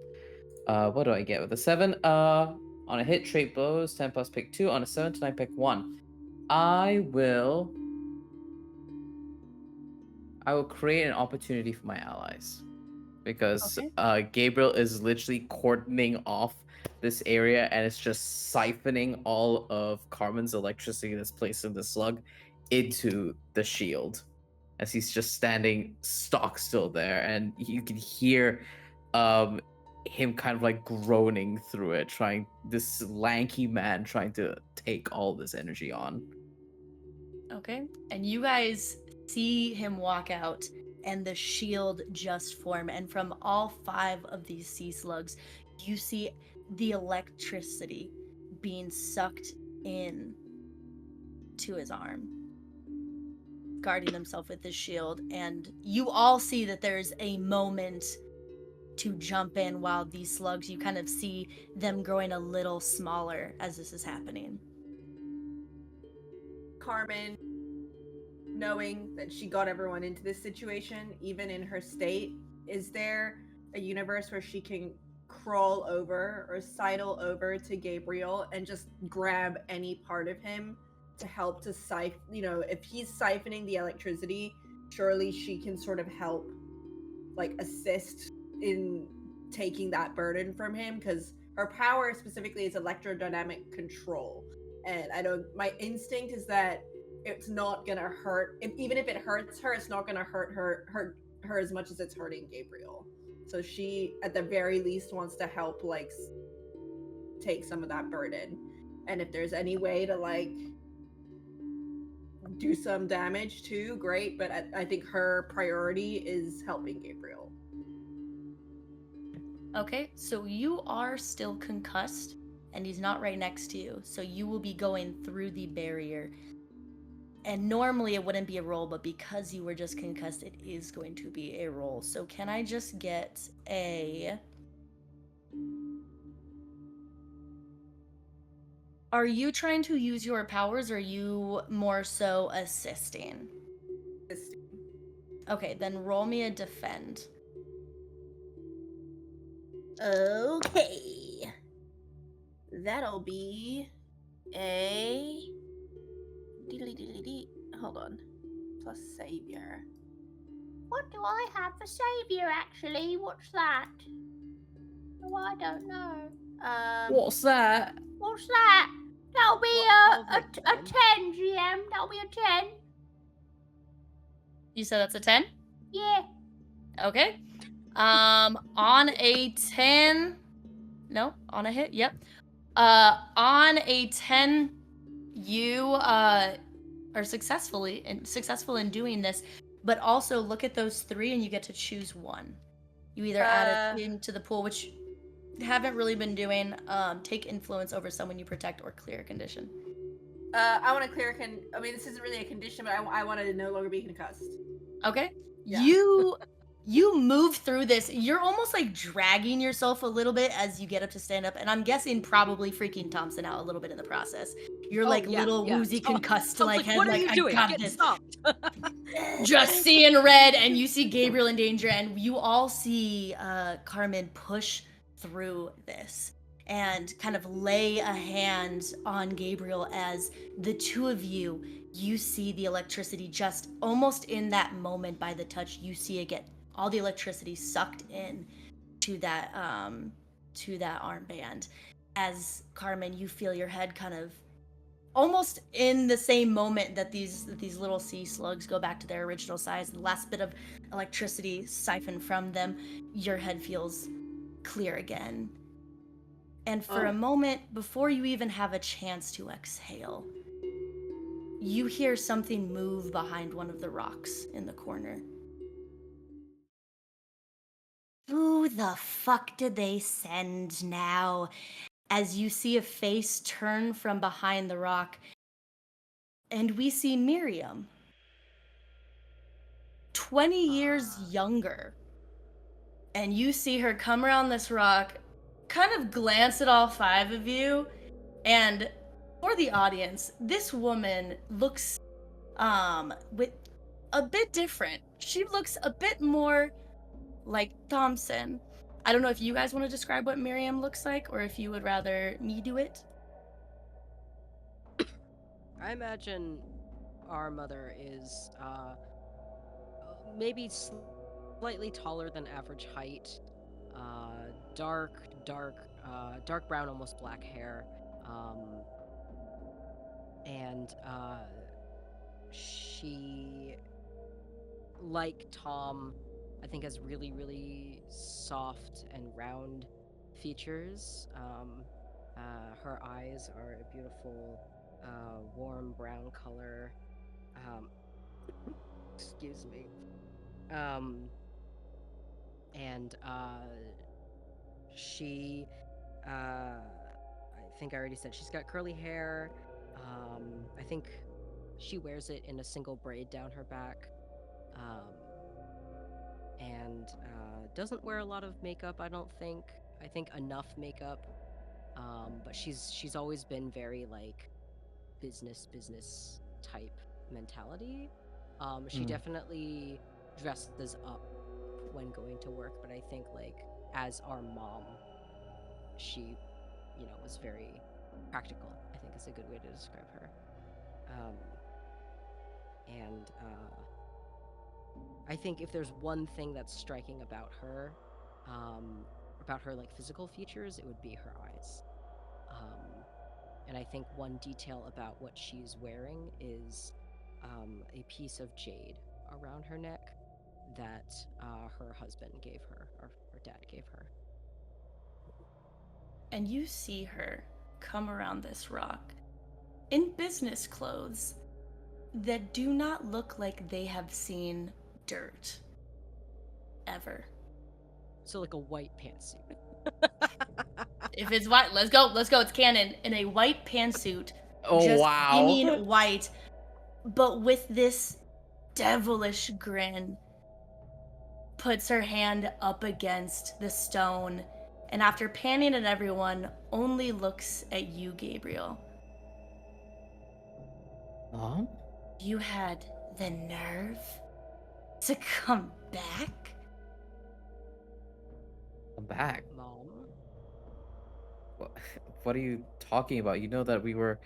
What do I get with a 7? On a hit, trait blows, 10 plus pick 2. On a 7 to 9, pick 1. I will create an opportunity for my allies. Because Okay. Gabriel is literally cordoning off this area, and it's just siphoning all of Carmen's electricity that's placed in the slug into the shield, as he's just standing stock still there, and you can hear him kind of like groaning through it, this lanky man trying to take all this energy on. Okay. And you guys see him walk out, and the shield just form. And from all 5 of these sea slugs, you see the electricity being sucked in to his arm, guarding himself with his shield. And you all see that there's a moment to jump in while these slugs, you kind of see them growing a little smaller as this is happening. Carmen, knowing that she got everyone into this situation, even in her state, is there a universe where she can crawl over or sidle over to Gabriel and just grab any part of him to help to siphon? You know, if he's siphoning the electricity, surely she can sort of help, like, assist in taking that burden from him, because her power specifically is electrodynamic control. And my instinct is that it's not gonna hurt. Even if it hurts her, it's not gonna hurt her as much as it's hurting Gabriel. So she, at the very least, wants to help, like, take some of that burden. And if there's any way to, like, do some damage too, great. But I think her priority is helping Gabriel. Okay, so you are still concussed, and he's not right next to you, so you will be going through the barrier. And normally it wouldn't be a roll, but because you were just concussed, it is going to be a roll. So can I just get a... Are you trying to use your powers, or are you more so assisting? Assisting. Okay, then roll me a defend. Okay. That'll be a... Hold on. Plus savior. What do I have for savior, actually? What's that? Oh, I don't know. What's that? What's that? That'll be What a calls it 10, GM. That'll be a 10. You said that's a 10? Yeah. Okay. On a 10. No, on a hit. Yep. On a 10, you are successful in doing this, but also look at those 3 and you get to choose one. You either add it into the pool, which you haven't really been doing. Take influence over someone you protect or clear a condition. I want to clear I mean, this isn't really a condition, but I want to no longer be concussed. Okay. Yeah. You move through this. You're almost like dragging yourself a little bit as you get up to stand up, and I'm guessing probably freaking Tamsyn out a little bit in the process. You're like little woozy concussed Tom's like head what are like you I doing? got Get this. stopped. Just seeing red, and you see Gabriel in danger, and you all see Carmen push through this and kind of lay a hand on Gabriel as the two of you see the electricity just almost in that moment by the touch. You see it get all the electricity sucked in to that armband. As Carmen, you feel your head kind of almost in the same moment that these little sea slugs go back to their original size, the last bit of electricity siphoned from them, your head feels clear again. And for a moment, before you even have a chance to exhale, you hear something move behind one of the rocks in the corner. Who the fuck did they send now? As you see a face turn from behind the rock, and we see Miriam, 20 years younger. And you see her come around this rock, kind of glance at all 5 of you, and for the audience, this woman looks with a bit different. She looks a bit more like Tamsyn. I don't know if you guys want to describe what Miriam looks like, or if you would rather me do it. I imagine our mother is maybe slightly taller than average height, dark brown, almost black hair, and she, like Tom, I think has really, really soft and round features. Her eyes are a beautiful, warm brown color. Excuse me. And she, I think I already said she's got curly hair. I think she wears it in a single braid down her back. And doesn't wear a lot of makeup, I don't think. I think enough makeup. But she's always been very like business type mentality. She definitely dresses up when going to work, but I think like as our mom, she, was very practical, I think is a good way to describe her. And I think if there's one thing that's striking about her like physical features, it would be her eyes. And I think one detail about what she's wearing is a piece of jade around her neck that her husband gave her, or her dad gave her. And you see her come around this rock in business clothes that do not look like they have seen dirt ever. So like a white pantsuit. If it's white, let's go, it's canon. In a white pantsuit, Oh, just wow. beaming white, but with this devilish grin, puts her hand up against the stone, and after panning at everyone, only looks at you, Gabriel. Mom? You had the nerve to come back? I'm back. Mom. Wha- What are you talking about? You know that we were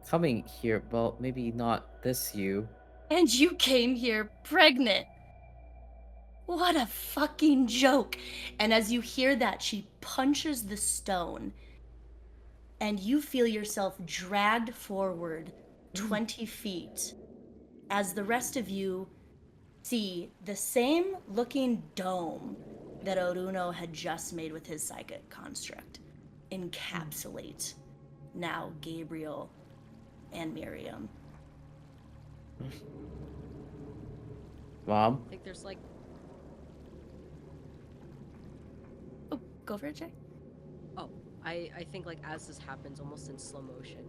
coming here. Well, maybe not this you. And you came here pregnant. What a fucking joke. And as you hear that, she punches the stone, and you feel yourself dragged forward 20 feet as the rest of you see the same looking dome that Orúno had just made with his psychic construct encapsulate now Gabriel and Miriam. Mom? I think there's like Oh, go for it, Jay. I think like as this happens, almost in slow motion,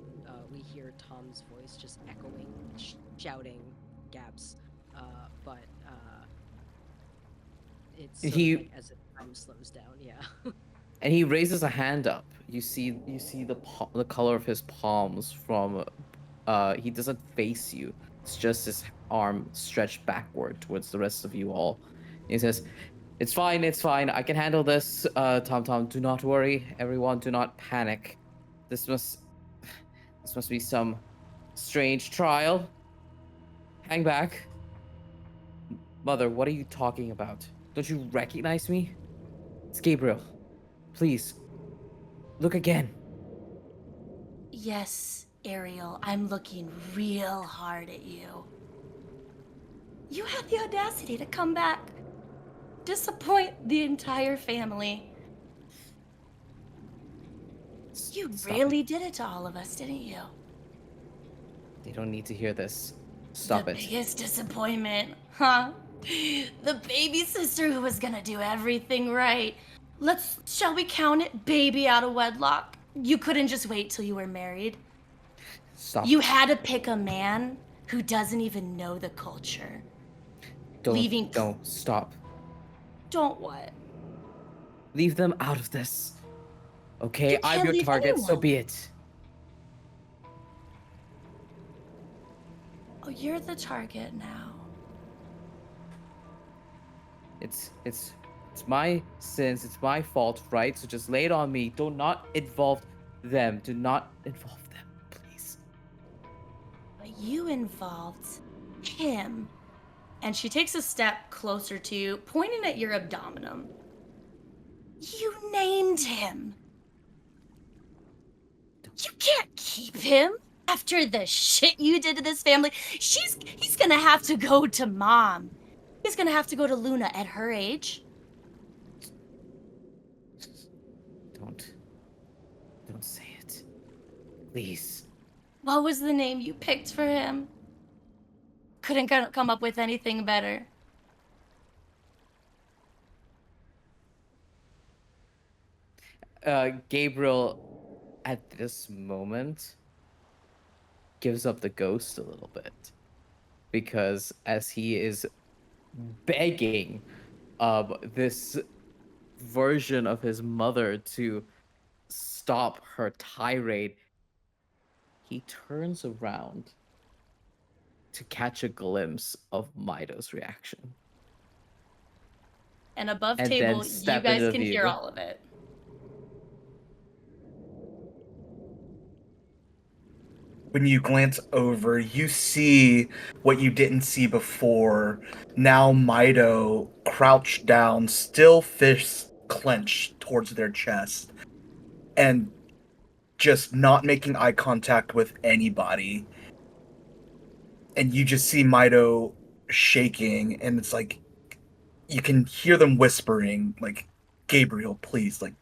we hear Tom's voice just echoing, shouting Gabs, but it's sort of like as if time slows down. Yeah. And he raises a hand up. You see the color of his palms from he doesn't face you. It's just his arm stretched backward towards the rest of you all. He says, it's fine, I can handle this. Tom, do not worry. Everyone, do not panic. This must be some strange trial. Hang back. Mother, what are you talking about? Don't you recognize me? It's Gabriel. Please, look again. Yes, Ariel, I'm looking real hard at you. You had the audacity to come back, disappoint the entire family. You Stop really it. did it to all of us, didn't you? They don't need to hear this. Stop the it. biggest disappointment, huh? The baby sister who was gonna do everything right. Shall we count it baby out of wedlock? You couldn't just wait till you were married. Stop. You had to pick a man who doesn't even know the culture. Don't stop. Don't what? Leave them out of this. Okay, You I'm can't your leave target, so anyone. be it. Oh, you're the target now. It's my sins, it's my fault, right? So just lay it on me. Do not involve them. Do not involve them, please. But you involved him. And she takes a step closer to you, pointing at your abdominum. You named him. You can't keep him after the shit you did to this family. He's gonna have to go to mom. He's gonna have to go to Luna at her age. Don't say it. Please. What was the name you picked for him? Couldn't come up with anything better. Gabriel, at this moment, gives up the ghost a little bit. Because as he is begging this version of his mother to stop her tirade, he turns around to catch a glimpse of Myto's reaction. And above And table, then you step guys into can hear view. all of it. When you glance over, you see what you didn't see before. Now Myto crouched down, still fists clenched towards their chest, and just not making eye contact with anybody. And you just see Myto shaking, and it's like you can hear them whispering, like, Gabriel, please, like,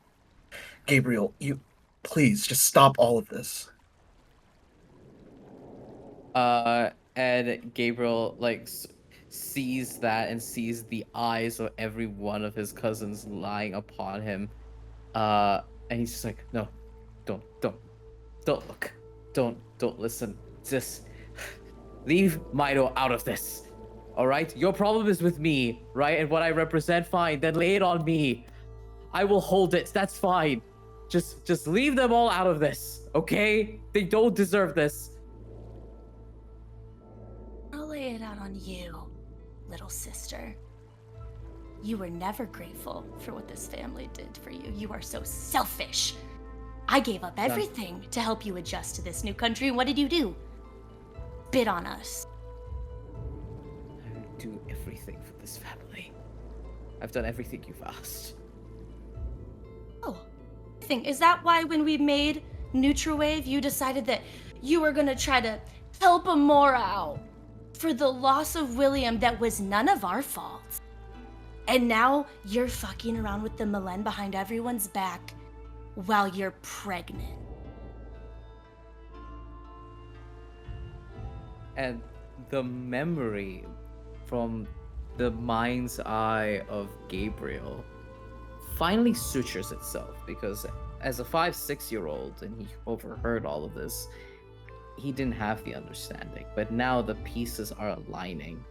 Gabriel, you please just stop all of this. And Gabriel sees that and sees the eyes of every one of his cousins lying upon him. And he's just like, no, don't look, don't listen. Just leave Myto out of this. All right, your problem is with me, right? And what I represent. Fine, then lay it on me. I will hold it. That's fine. Just leave them all out of this, okay? They don't deserve this. I'll lay it out on you, little sister. You were never grateful for what this family did for you. You are so selfish. I gave up everything to help you adjust to this new country, and what did you do? Spit on us. I would do everything for this family. I've done everything you've asked. Oh, is that why when we made Nutriwave, you decided that you were gonna try to help Amora out for the loss of William that was none of our fault? And now you're fucking around with the Milen behind everyone's back while you're pregnant. And the memory from the mind's eye of Gabriel finally sutures itself, because as a 5-6-year-old, and he overheard all of this, he didn't have the understanding. But now the pieces are aligning,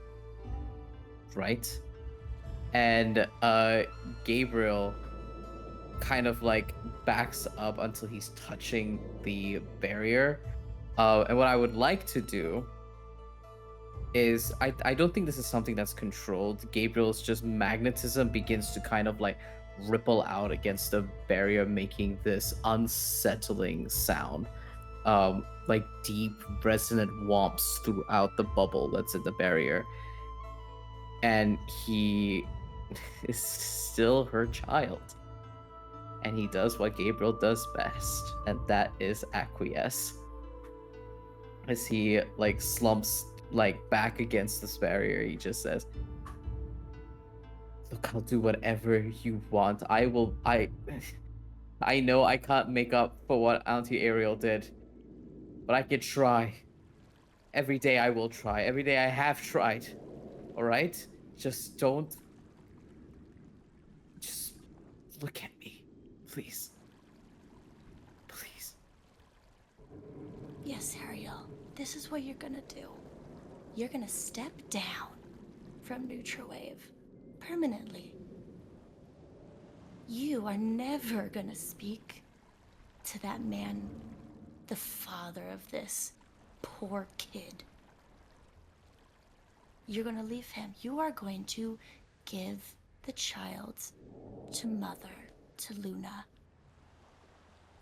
right? And Gabriel kind of like backs up until he's touching the barrier. And what I would like to do is, I don't think this is something that's controlled. Gabriel's just magnetism begins to kind of like ripple out against the barrier, making this unsettling sound. Like deep resonant whomps throughout the bubble that's in the barrier. And he is still her child. And he does what Gabriel does best, and that is acquiesce. As he like slumps like back against this barrier, he just says, "Look, I'll do whatever you want. I know I can't make up for what Auntie Ariel did, but I can try. Every day I will try. Every day I have tried. All right? Just don't. Just look at me, please. Please." Yes, Ariel, this is what you're gonna do. You're gonna step down from Nutriwave permanently. You are never gonna speak to that man, the father of this poor kid. You're gonna leave him. You are going to give the child to Mother, to Luna.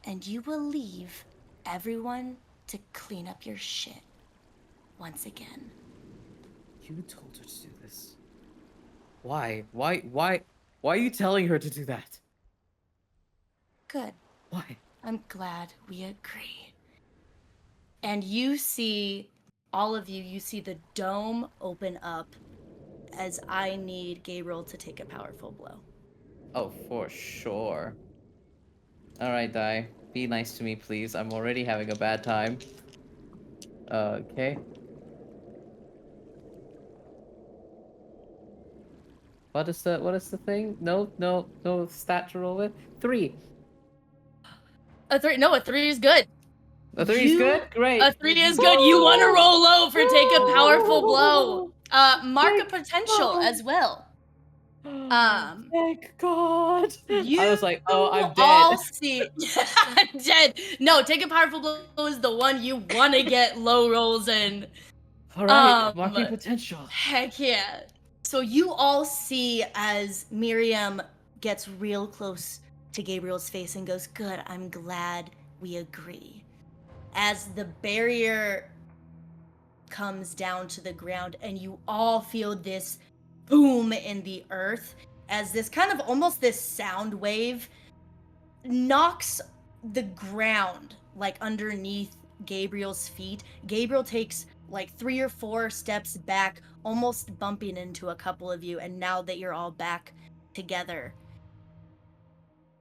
And you will leave everyone to clean up your shit once again. You told her to do this. Why? Why are you telling her to do that? Good. Why? I'm glad we agree. And you see, all of you see the dome open up as I need Gabriel to take a powerful blow. Oh, for sure. Alright, Dai. Be nice to me, please. I'm already having a bad time. Okay. What is the thing? No stat to roll with? 3. A 3? No, a 3 is good. A 3 is good? Great. A 3 is good. You want to roll low for take a powerful blow. Mark a potential as well. Thank God. You I was like, oh, I'm dead. all see dead. No, take a powerful blow is the one you want to get low rolls in. All right, marking potential. Heck yeah. So you all see as Miriam gets real close to Gabriel's face and goes, "Good, I'm glad we agree." As the barrier comes down to the ground and you all feel this boom in the earth as this kind of almost this sound wave knocks the ground like underneath Gabriel's feet. Gabriel takes like 3 or 4 steps back, almost bumping into a couple of you, and now that you're all back together.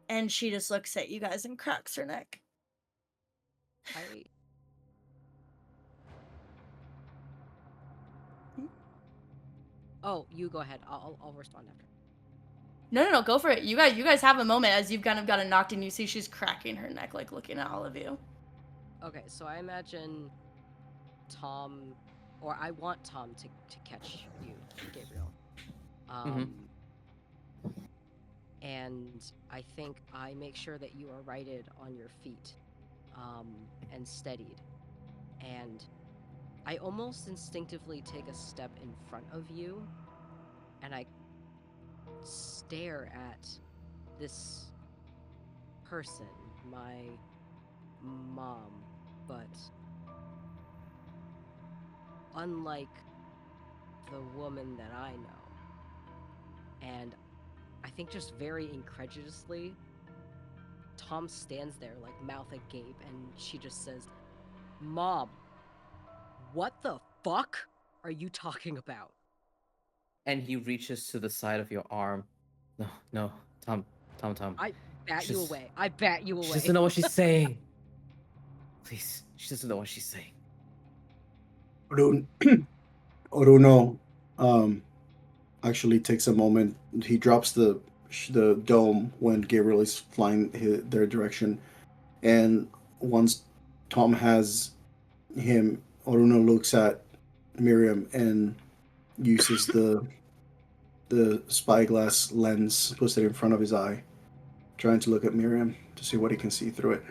And she just looks at you guys and cracks her neck. Oh, you go ahead. I'll respond after. No, go for it. You guys have a moment as you've kind of gotten knocked and you see she's cracking her neck, like looking at all of you. Okay, so I imagine Tom, or I want Tom to catch you, Gabriel. And I think I make sure that you are righted on your feet, and steadied. And I almost instinctively take a step in front of you, and I stare at this person, my mom, but unlike the woman that I know, and I think just very incredulously, Tom stands there like mouth agape, and she just says, "Mom, what the fuck are you talking about?" And he reaches to the side of your arm. No, Tom. I bat you Just- away. I bat you She away. doesn't know what she's saying. Please, she doesn't know what she's saying. Orúno actually takes a moment. He drops the dome when Gabriel is flying their direction, and once Tom has him, Orúno looks at Miriam and uses the spyglass lens, puts it in front of his eye, trying to look at Miriam to see what he can see through it.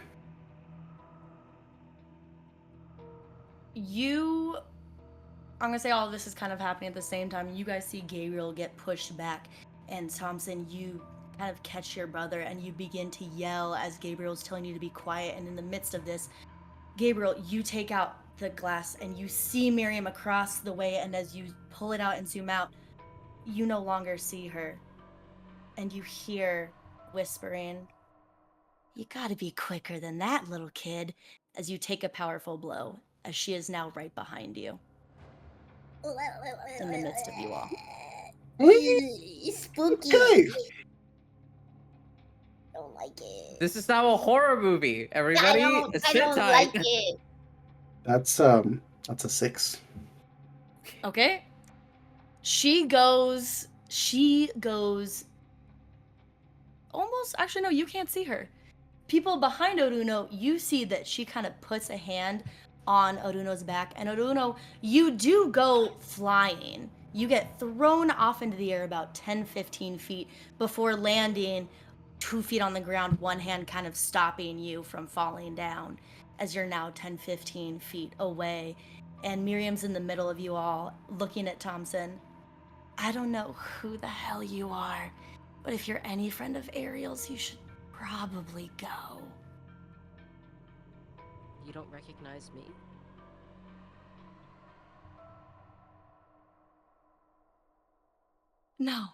I'm gonna say all of this is kind of happening at the same time. You guys see Gabriel get pushed back, and Tamsyn, you kind of catch your brother and you begin to yell as Gabriel's telling you to be quiet. And in the midst of this, Gabriel, you take out the glass and you see Miriam across the way, and as you pull it out and zoom out, you no longer see her. And you hear whispering, "You gotta be quicker than that, little kid," as you take a powerful blow, as she is now right behind you. In the midst of you all. Spooky. Okay. Don't like it. This is now a horror movie, everybody. I Sit don't tight. like it. That's a 6. Okay. She goes almost, actually no, you can't see her. People behind Orúno, you see that she kind of puts a hand on Orúno's back, and Orúno, you do go flying. You get thrown off into the air about 10-15 feet before landing 2 feet on the ground, one hand kind of stopping you from falling down as you're now 10-15 feet away. And Miriam's in the middle of you all, looking at Tamsyn. "I don't know who the hell you are, but if you're any friend of Ariel's, you should probably go." You don't recognize me? "No."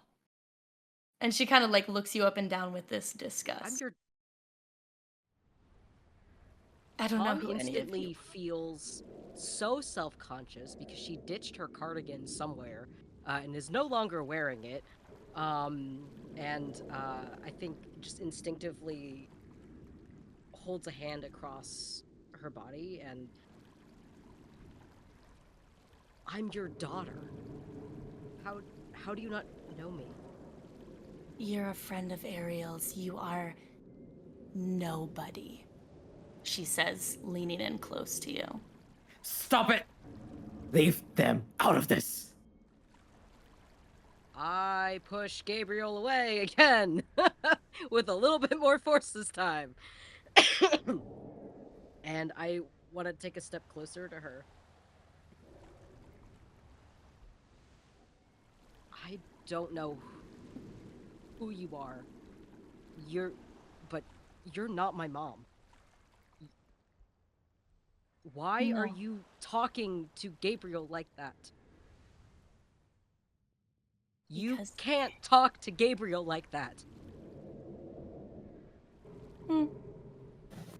And she kind of like looks you up and down with this I'm disgust. your "I don't know Mom who any of instantly you." feels so self-conscious because she ditched her cardigan somewhere and is no longer wearing it. I think just instinctively holds a hand across her body and, "I'm your daughter. How do you not know me?" "You're a friend of Ariel's. You are nobody," she says, leaning in close to you. Stop it! Leave them out of this. I push Gabriel away again with a little bit more force this time. And I want to take a step closer to her. "I don't know who you are. But you're not my mom. Why are No. you talking to Gabriel like that? You Because- can't talk to Gabriel like that."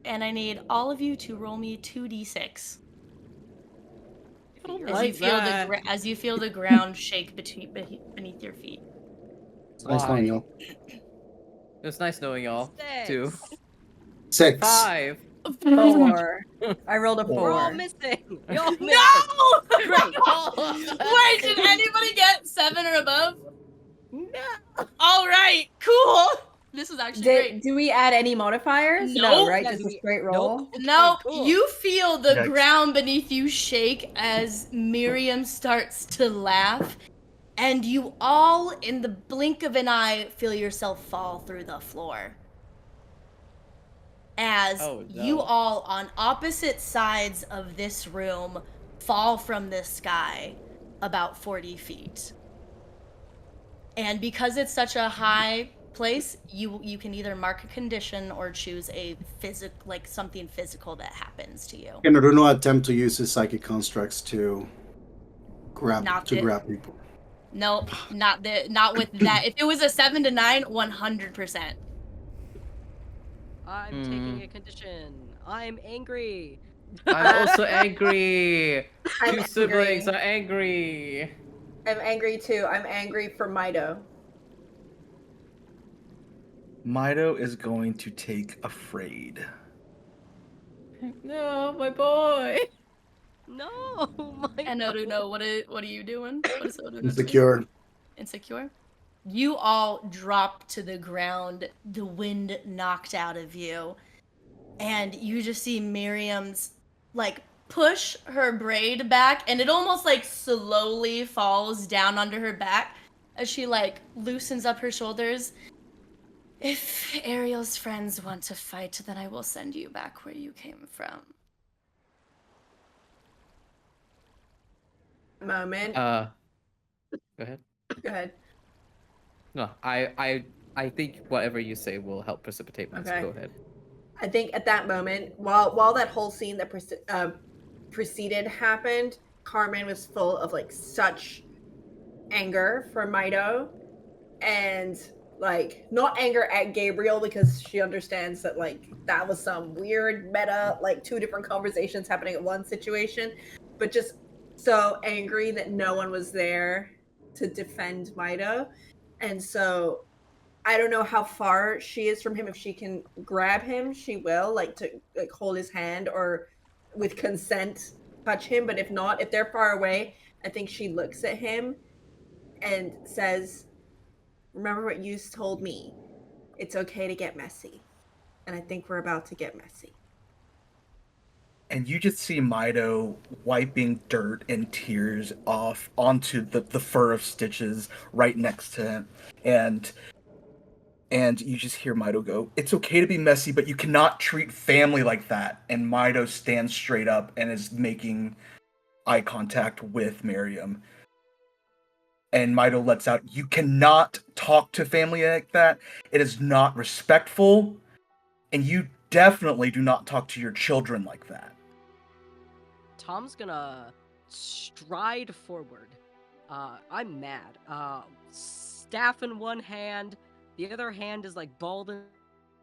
And I need all of you to roll me 2d6. As you feel the ground shake beneath your feet. Nice Why? knowing y'all. It was nice knowing y'all, too. 6. 5. 4. I rolled a We're all 4. missing. We all missed. No! Great. Wait, did anybody get 7 or above? No. All right, cool. This is actually great. Do we add any modifiers? No. No, right? Yeah, Just do a we- straight roll. Nope. No, Okay, cool. you feel the Yikes. ground beneath you shake as Miriam starts to laugh, and you all, in the blink of an eye, feel yourself fall through the floor. As Oh, you no. all, on opposite sides of this room, fall from the sky about 40 feet. And because it's such a high place, you can either mark a condition or choose a something physical that happens to you. Can Orúno attempt to use his psychic constructs to grab Not people? No, not with that. If it was a 7 to 9, 100%. I'm taking a condition. I'm angry. I'm also angry. I'm Two siblings angry. are angry. I'm angry too. I'm angry for Myto. Myto is going to take Afraid. No, my boy. No, my And God. Orúno, what are you doing? What is Orúno doing? Insecure. Insecure? You all drop to the ground, the wind knocked out of you, and you just see Miriam's push her braid back, and it almost slowly falls down onto her back as she loosens up her shoulders. If Ariel's friends want to fight, then I will send you back where you came from. Moment. Go ahead. Go ahead. No, I think whatever you say will help precipitate mine. Okay. So go ahead. I think at that moment, while that whole scene that preceded happened, Carmen was full of such anger for Myto, and not anger at Gabriel because she understands that that was some weird meta, two different conversations happening at one situation, but just so angry that no one was there to defend Myto. And so I don't know how far she is from him. If she can grab him, she will, to hold his hand or with consent touch him. But if not, if they're far away, I think she looks at him and says, "Remember what you told me. It's okay to get messy." And I think we're about to get messy. And you just see Myto wiping dirt and tears off onto the fur of Stitches right next to him. And you just hear Myto go, "It's okay to be messy, but you cannot treat family like that." And Myto stands straight up and is making eye contact with Miriam. And Myto lets out, "You cannot talk to family like that. It is not respectful. And you definitely do not talk to your children like that." Tom's gonna stride forward. I'm mad. Staff in one hand, the other hand is balled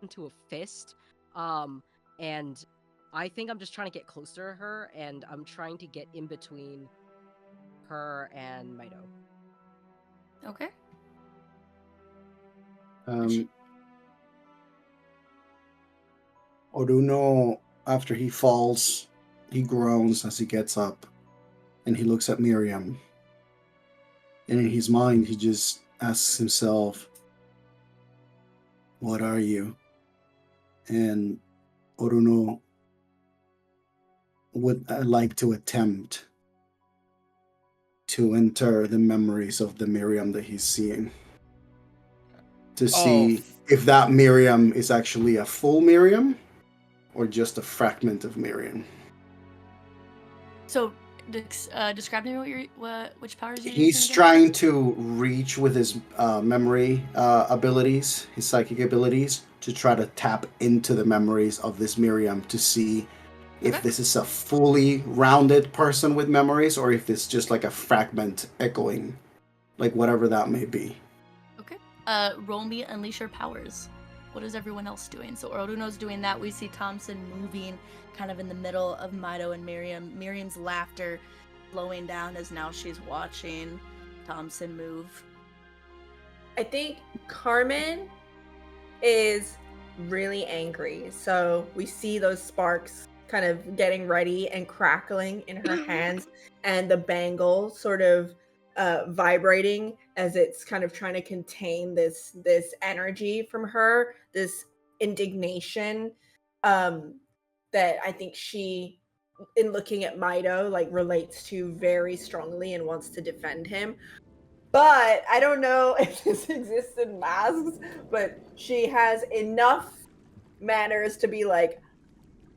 into a fist. And I think I'm just trying to get closer to her, and I'm trying to get in between her and Myto. Okay. Orúno, after he falls, he groans as he gets up, and he looks at Miriam. And in his mind, he just asks himself, "What are you?" And Orúno would like to attempt to enter the memories of the Miriam that he's seeing, to see if that Miriam is actually a full Miriam or just a fragment of Miriam. So, describe to me which powers you're He's using again? trying to reach with his memory abilities, his psychic abilities, to try to tap into the memories of this Miriam to see if this is a fully rounded person with memories or if it's just a fragment echoing, whatever that may be. Okay. Roll me Unleash Your Powers. What is everyone else doing? So Orúno's doing that. We see Tamsyn moving kind of in the middle of Myto and Miriam. Miriam's laughter slowing down as now she's watching Tamsyn move. I think Carmen is really angry. So we see those sparks kind of getting ready and crackling in her hands, and the bangle sort of vibrating as it's kind of trying to contain this energy from her, this indignation that I think she, in looking at Myto, relates to very strongly and wants to defend him. But I don't know if this exists in masks, but she has enough manners to be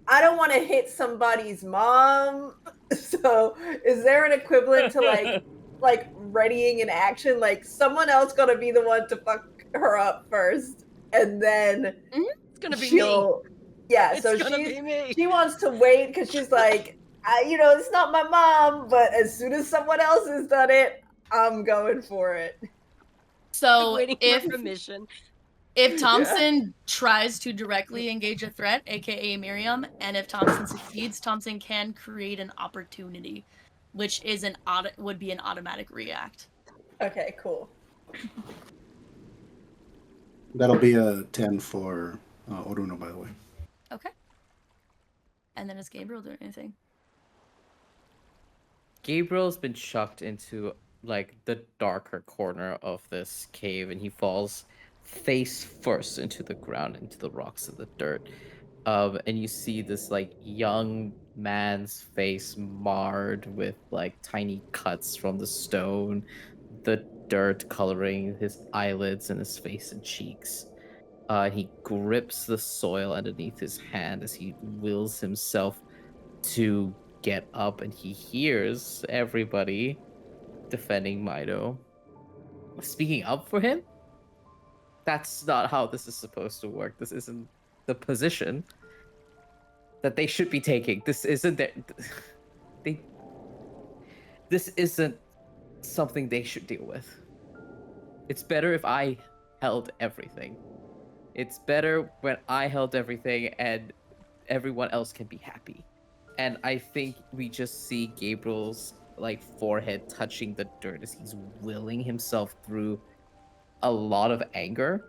I don't want to hit somebody's mom. So is there an equivalent to readying an action? Someone else gotta be the one to fuck her up first, and then It's gonna be me. she'll. Yeah, It's so gonna be me. she wants to wait because she's like, it's not my mom, but as soon as someone else has done it, I'm going for it. So Waiting if for permission. if Tamsyn tries to directly engage a threat, aka Miriam, and if Tamsyn succeeds, Tamsyn can create an opportunity, which is would be an automatic react. Okay, cool. That'll be a 10 for Orúno, by the way. Okay. And then is Gabriel doing anything? Gabriel's been chucked into like the darker corner of this cave, and he falls face first into the ground, into the rocks and the dirt. And you see this like young man's face marred with like tiny cuts from the stone, the dirt coloring his eyelids and his face and cheeks. He grips the soil underneath his hand as he wills himself to get up, and he hears everybody defending Myto speaking up for him. That's not how this is supposed to work. This isn't the position that they should be taking. This isn't this isn't something they should deal with. It's better if I held everything. It's better when I held everything and everyone else can be happy. And I think we just see Gabriel's like forehead touching the dirt as he's willing himself through a lot of anger.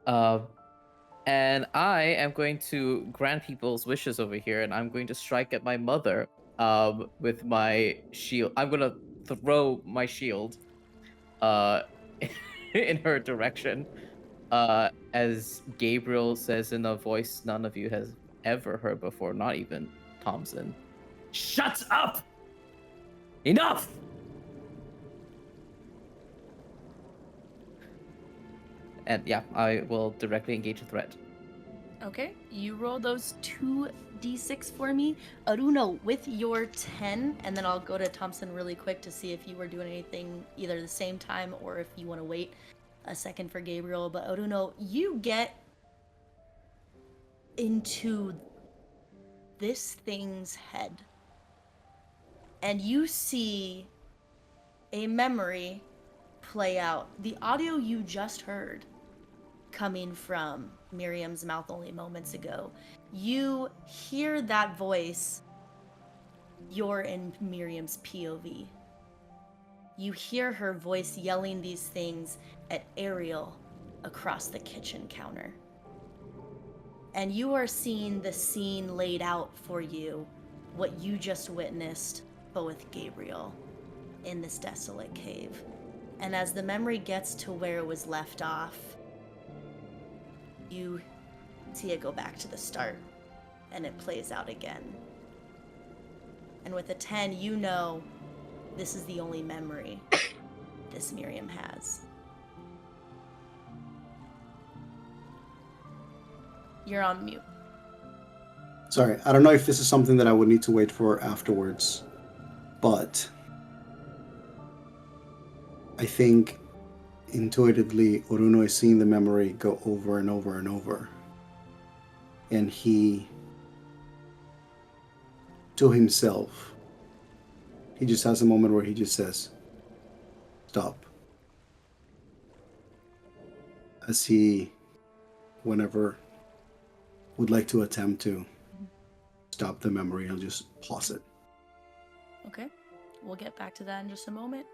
And I am going to grant people's wishes over here, and I'm going to strike at my mother with my shield. I'm gonna throw my shield in her direction. As Gabriel says in a voice none of you has ever heard before, not even Tamsyn. Shut up! Enough! And yeah, I will directly engage a threat. Okay, you roll those 2d6 for me. Orúno, with your 10, and then I'll go to Tamsyn really quick to see if you were doing anything either the same time or if you want to wait a second for Gabriel. But Orúno, you get into this thing's head, and you see a memory play out. The audio you just heard coming from Miriam's mouth only moments ago, you hear that voice. You're in Miriam's POV. You hear her voice yelling these things at Ariel across the kitchen counter. And you are seeing the scene laid out for you, what you just witnessed, but with Gabriel in this desolate cave. And as the memory gets to where it was left off, you see it go back to the start, and it plays out again. And with a 10, you know this is the only memory this Miriam has. You're on mute. Sorry, I don't know if this is something that I would need to wait for afterwards, but I think intuitively Orúno is seeing the memory go over and over and over. And he, to himself, he just has a moment where he just says, stop. As he, whenever, would like to attempt to stop the memory, he'll just pause it. Okay, we'll get back to that in just a moment.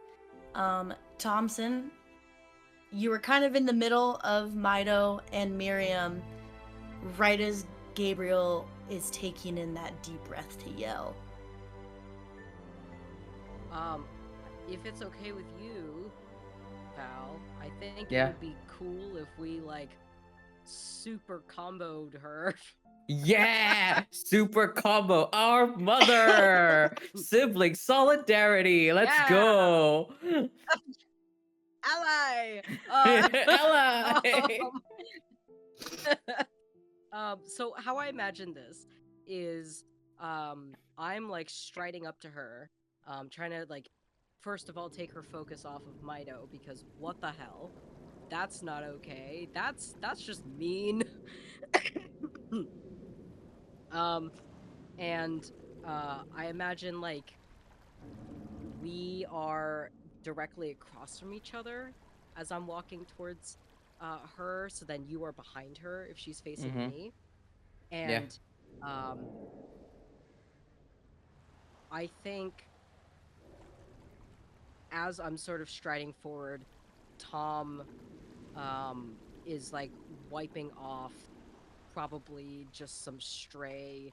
Tamsyn, you were kind of in the middle of Myto and Miriam right as Gabriel is taking in that deep breath to yell. If it's okay with you, pal, I think Yeah. it would be cool if we like super comboed her. Yeah! Super combo. Our mother! Sibling solidarity. Let's Yeah. go. Ally. Ally. So how I imagine this is I'm like striding up to her, trying to like first of all take her focus off of Myto, because what the hell? That's not okay. That's just mean. um, and I imagine like we are directly across from each other as I'm walking towards her. So then you are behind her if she's facing Mm-hmm. me, Yeah. and um, I think as I'm sort of striding forward, Tom is like wiping off probably just some stray.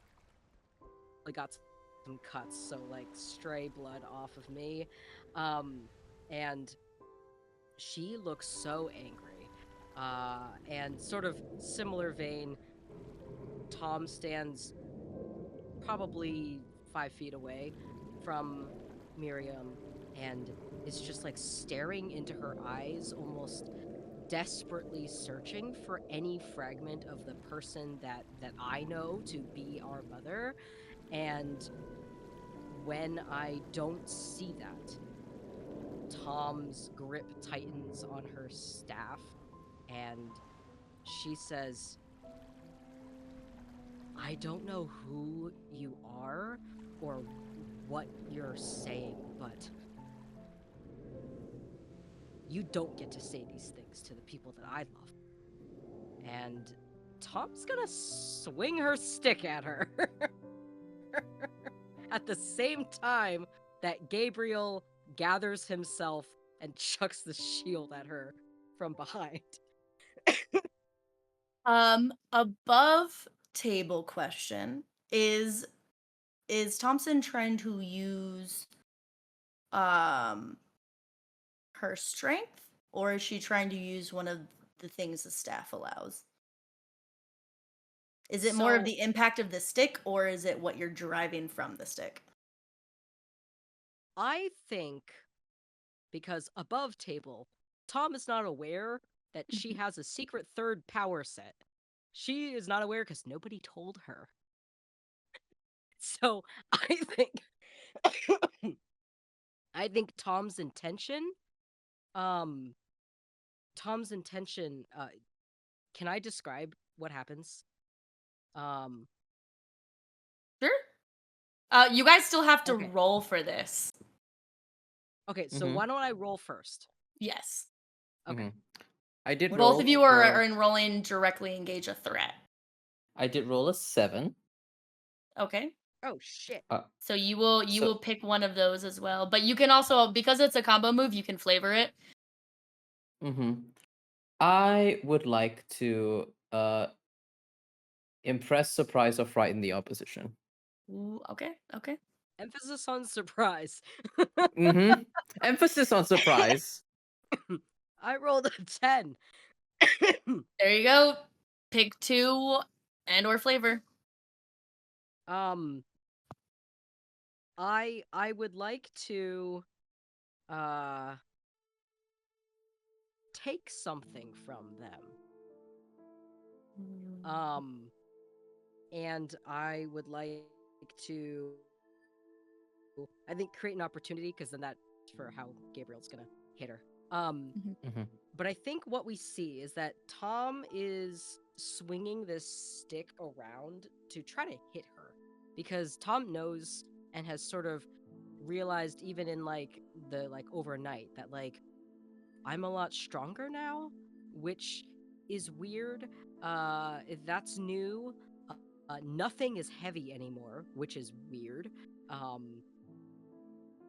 I got some cuts, so like stray blood off of me, and she looks so angry. And sort of similar vein, Tom stands probably 5 feet away from Miriam and is just like staring into her eyes, almost desperately searching for any fragment of the person that I know to be our mother. And when I don't see that, Tom's grip tightens on her staff and she says, I don't know who you are or what you're saying, but you don't get to say these things to the people that I love. And Tom's gonna swing her stick at her at the same time that Gabriel gathers himself and chucks the shield at her from behind. Above table question is Tamsyn trying to use um her strength, or is she trying to use one of the things the staff allows? Is it more of So- the impact of the stick, or is it what you're deriving from the stick? I think because above table, Tom is not aware that she has a secret third power set. She is not aware because nobody told her. So I think I think um Tom's intention can I describe what happens? Um Sure. You guys still have to Okay. roll for this. Okay, so Mhm. why don't I roll first? Yes. Okay. Mhm. I did What roll. Both of you are for- enrolling directly engage a threat. I did roll a 7. Okay. Oh shit. So you will So- pick one of those as well. But you can also, because it's a combo move, you can flavor it. I would like to impress, surprise, or frighten the opposition. Ooh, okay. Okay. Emphasis on surprise. Emphasis on surprise. I rolled a 10. There you go. Pick 2 and or flavor. I would like to take something from them. And I would like to I think create an opportunity because then that's for how Gabriel's gonna hit her. But I think what we see is that Tom is swinging this stick around to try to hit her because Tom knows and has sort of realized even in like the like overnight that like I'm a lot stronger now, which is weird. That's new. Nothing is heavy anymore, which is weird.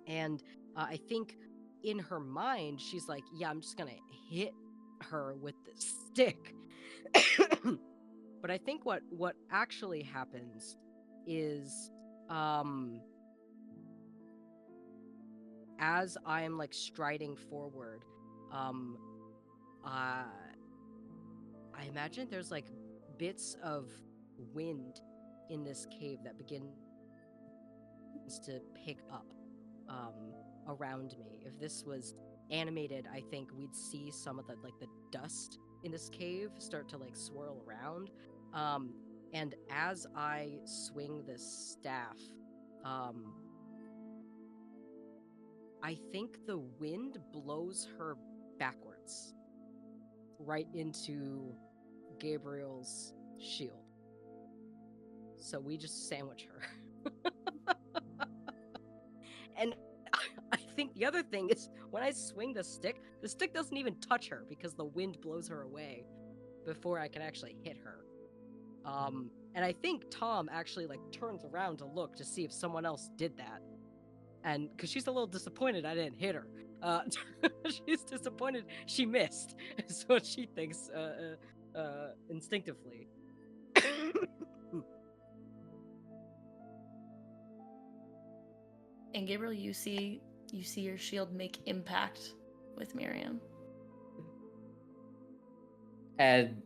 And I think in her mind, she's like, yeah, I'm just gonna hit her with this stick. But I think what actually happens is as I'm like striding forward, I imagine there's like bits of wind in this cave that begins to pick up around me. If this was animated, I think we'd see some of the like the dust in this cave start to like swirl around. And as I swing this staff, I think the wind blows her backwards. right into Gabriel's shield. So we just sandwich her. And I think the other thing is when I swing the stick doesn't even touch her because the wind blows her away before I can actually hit her. And I think Tom actually like turns around to look to see if someone else did that. And because she's a little disappointed I didn't hit her. She's disappointed she missed. Is what she thinks instinctively. And Gabriel, you see your shield make impact with Miriam. And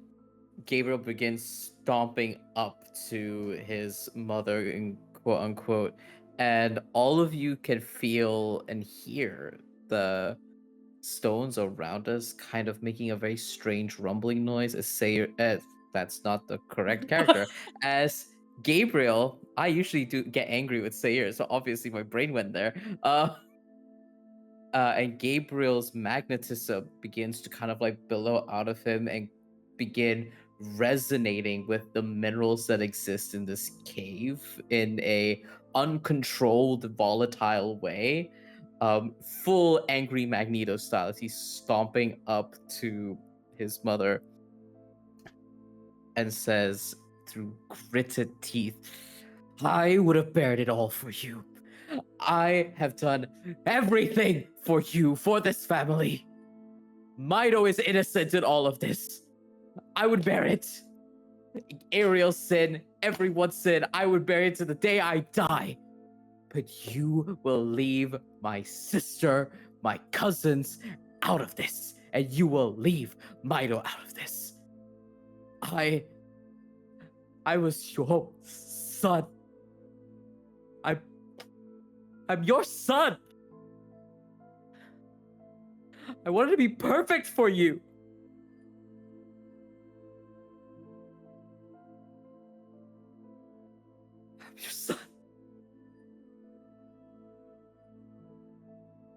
Gabriel begins stomping up to his mother, in quote unquote, and all of you can feel and hear the stones around us kind of making a very strange rumbling noise as Sayer, that's not the correct character, as Gabriel, I usually do get angry with Sayer, so obviously my brain went there. And Gabriel's magnetism begins to kind of like billow out of him and begin resonating with the minerals that exist in this cave in a uncontrolled, volatile way. Full angry Magneto style as he's stomping up to his mother and says through gritted teeth, I would have bared it all for you. I have done everything for you, for this family. Myto is innocent in all of this. I would bear it. Ariel's sin, everyone's sin, I would bear it to the day I die. But you will leave my sister, my cousins out of this, and you will leave Myto out of this. I was your son. I'm your son. I wanted to be perfect for you. I'm your son.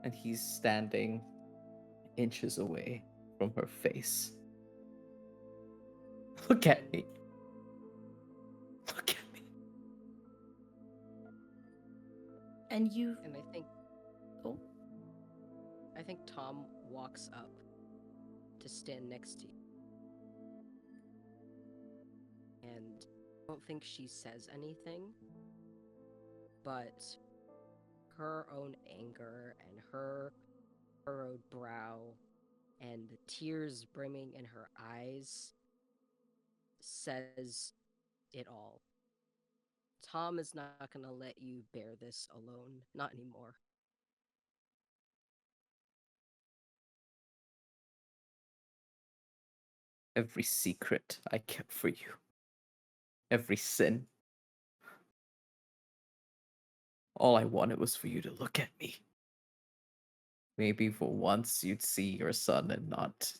And he's standing inches away from her face. Look at me. Look at me. And you And I think Tom walks up to stand next to you. And I don't think she says anything, but her own anger and her furrowed brow and the tears brimming in her eyes says it all. Tom is not gonna let you bear this alone. Not anymore. Every secret I kept for you. Every sin. All I wanted was for you to look at me. Maybe for once you'd see your son and not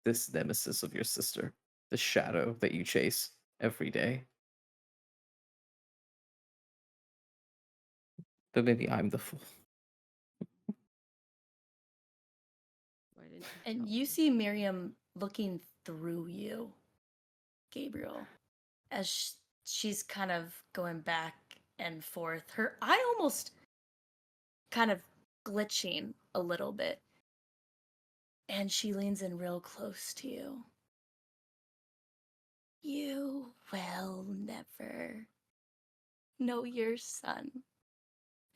this nemesis of your sister, the shadow that you chase every day. But maybe I'm the fool. Why didn't you and tell you me? see Miriam looking through you, Gabriel, as she's kind of going back and forth. Her eye almost kind of glitching a little bit. And she leans in real close to you. You will never know your son,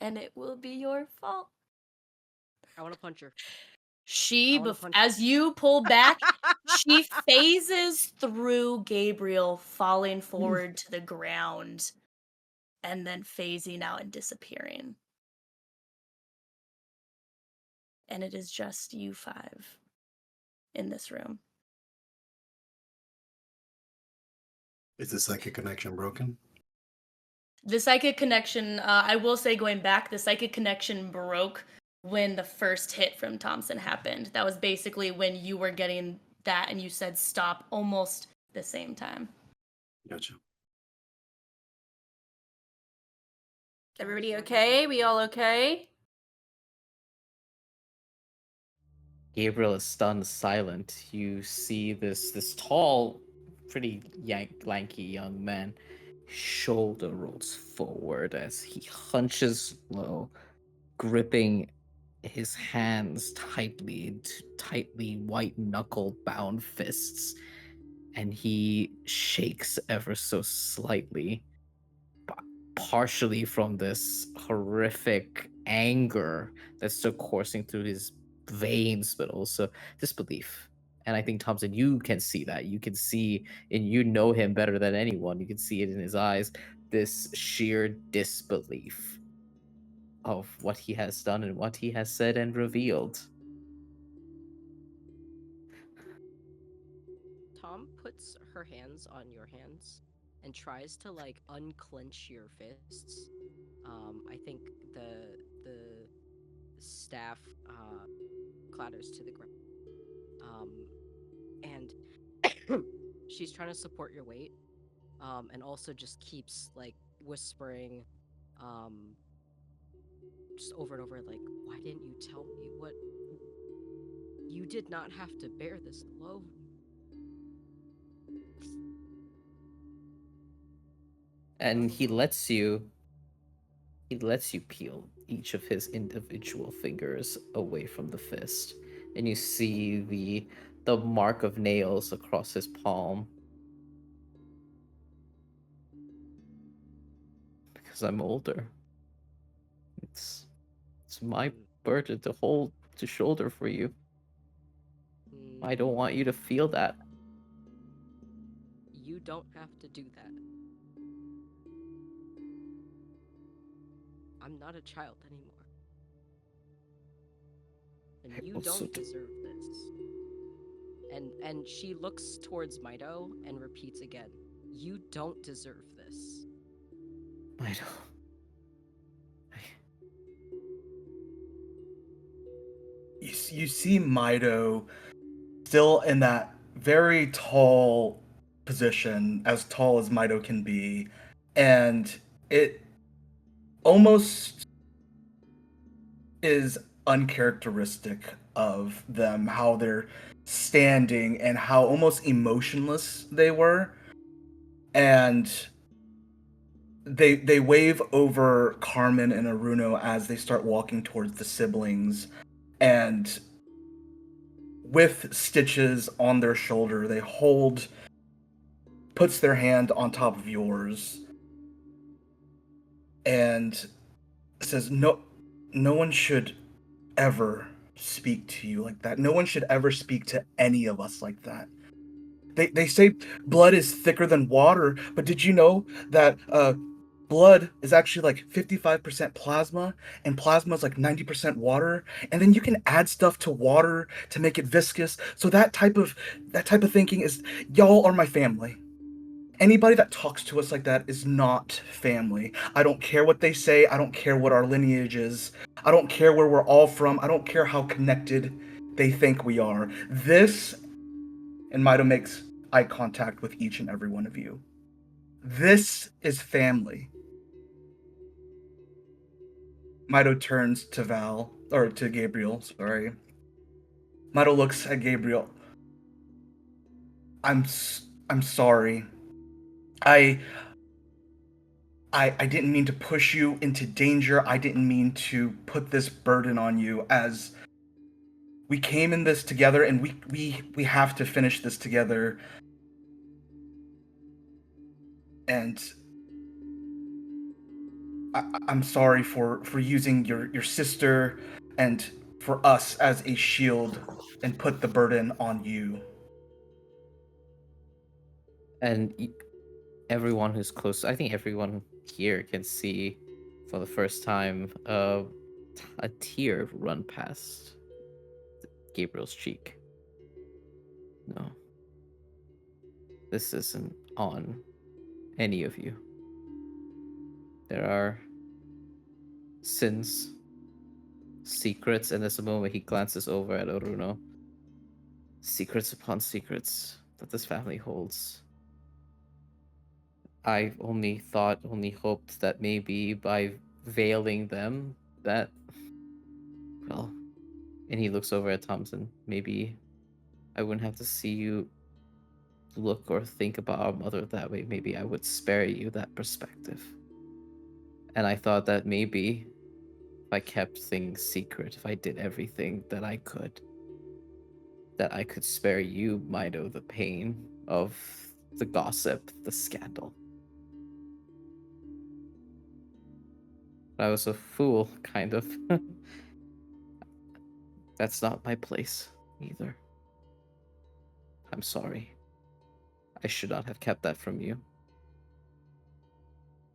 and it will be your fault. I want to punch her. She, I wanna punch- as you pull back, she phases through Gabriel, falling forward to the ground, and then phasing out and disappearing. And it is just you five in this room. Is the psychic connection broken? The psychic connection, I will say going back, the psychic connection broke when the first hit from Tamsyn happened. That was basically when you were getting that and you said stop almost the same time. Gotcha. Everybody okay? We all okay? Gabriel is stunned silent. You see this tall, pretty lanky young man. Shoulder rolls forward as he hunches low, gripping his hands tightly into tightly white knuckle bound fists, and he shakes ever so slightly, partially from this horrific anger that's still coursing through his veins, but also disbelief. And I think Thompson, you can see that. You can see, and you know him better than anyone. You can see it in his eyes, this sheer disbelief of what he has done and what he has said and revealed. Tom puts her hands on your hands and tries to like unclench your fists. I think the staff clatters to the ground. And she's trying to support your weight. And also just keeps like whispering just over and over, like, why didn't you tell me what you did not have to bear this alone? And he lets you peel each of his individual fingers away from the fist, and you see the mark of nails across his palm. Because I'm older, it's my burden to shoulder for you. I don't want you to feel that. You don't have to do that. I'm not a child anymore. And you don't deserve this. And she looks towards Myto and repeats again, you don't deserve this. Myto. You see Myto still in that very tall position, as tall as Myto can be, and it almost is uncharacteristic of them, how they're standing and how almost emotionless they were. And they wave over Carmen and Orúno as they start walking towards the siblings, and with stitches on their shoulder, they puts their hand on top of yours and says, no one should ever speak to you like that. No one should ever speak to any of us like that. They say blood is thicker than water, but did you know that blood is actually like 55% plasma, and plasma is like 90% water, and then you can add stuff to water to make it viscous. So that type of thinking is, y'all are my family. Anybody that talks to us like that is not family. I don't care what they say. I don't care what our lineage is. I don't care where we're all from. I don't care how connected they think we are. This, and Myto makes eye contact with each and every one of you. This is family. Myto turns to Gabriel, sorry. Myto looks at Gabriel. I'm sorry. I didn't mean to push you into danger. I didn't mean to put this burden on you, as we came in this together, and we have to finish this together. And I'm sorry for using your sister and for us as a shield and put the burden on you. And everyone who's close, I think everyone here can see for the first time a tear run past Gabriel's cheek. No. This isn't on any of you. There are sins, secrets, and there's a moment he glances over at Orúno. Secrets upon secrets that this family holds. I only hoped that maybe by veiling them, that, well, And he looks over at Tamsyn. Maybe I wouldn't have to see you look or think about our mother that way. Maybe I would spare you that perspective. And I thought that maybe if I kept things secret, if I did everything that I could spare you, Myto, the pain of the gossip, the scandal. But I was a fool, kind of. That's not my place, either. I'm sorry. I should not have kept that from you.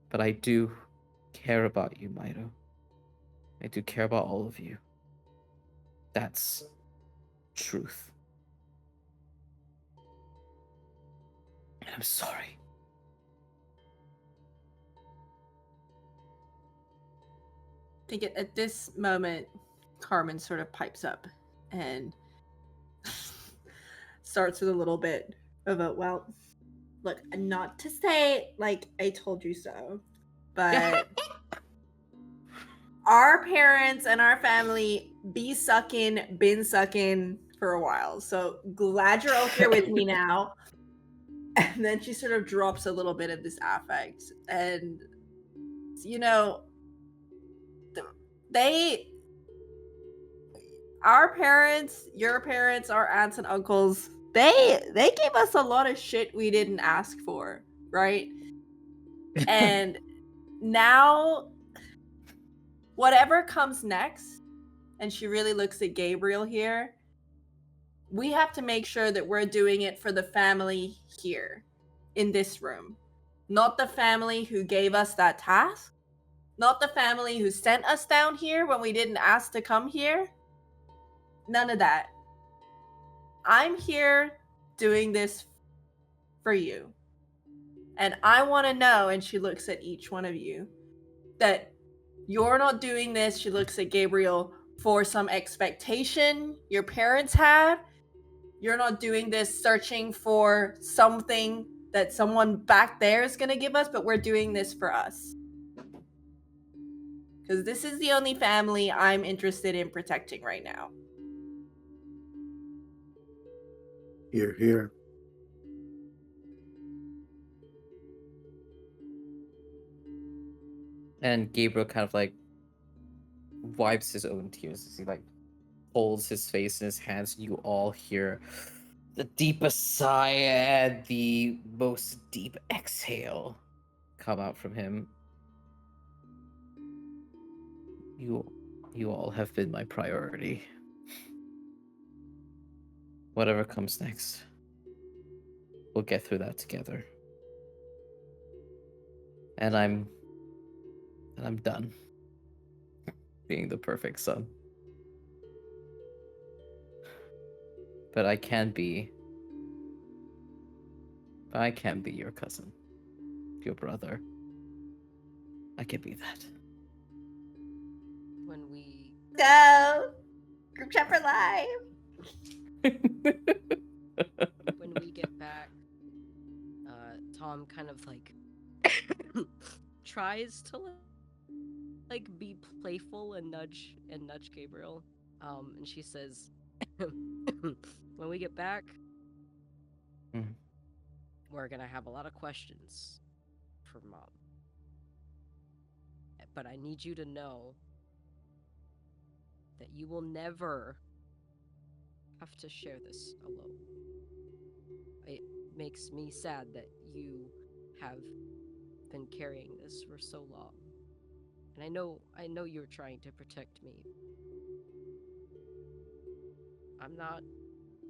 But I do care about you, Myto. I do care about all of you. That's truth. And I'm sorry. I think at this moment, Carmen sort of pipes up and starts with a little bit of a, well, look, not to say like I told you so, but our parents and our family been sucking for a while. So glad you're all here with me now. And then she sort of drops a little bit of this affect. And, you know, our parents, your parents, our aunts and uncles, they gave us a lot of shit we didn't ask for, right? And now whatever comes next, and she really looks at Gabriel here, we have to make sure that we're doing it for the family here in this room. Not the family who gave us that task, not the family who sent us down here when we didn't ask to come here. None of that. I'm here doing this for you. And I want to know, and she looks at each one of you, that you're not doing this, she looks at Gabriel, for some expectation your parents had. You're not doing this searching for something that someone back there is going to give us, but we're doing this for us. Because this is the only family I'm interested in protecting right now. Here, here. And Gabriel kind of like wipes his own tears as he like holds his face in his hands. You all hear the deepest sigh and the most deep exhale come out from him. You all have been my priority. Whatever comes next, we'll get through that together. And I'm done being the perfect son. But I can be your cousin, your brother. I can be that. When we Go! Group chat for life! when we get back, Tom kind of like tries to like be playful and nudge Gabriel. And she says, when we get back, Mhm. we're gonna have a lot of questions for Mom. But I need you to know that you will never have to share this alone. It makes me sad that you have been carrying this for so long. And I know you're trying to protect me. I'm not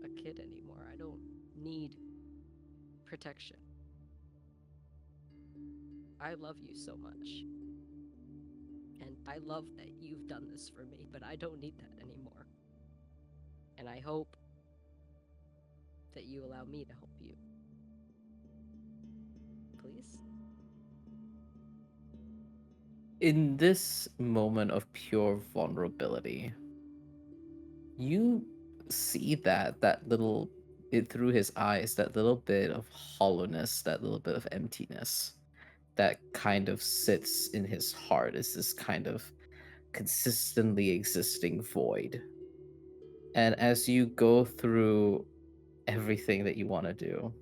a kid anymore. I don't need protection. I love you so much. And I love that you've done this for me, but I don't need that anymore. And I hope that you allow me to help you. Please? In this moment of pure vulnerability, you see that little through his eyes, that little bit of hollowness, that little bit of emptiness that kind of sits in his heart is this kind of consistently existing void. And as you go through everything that you want to do,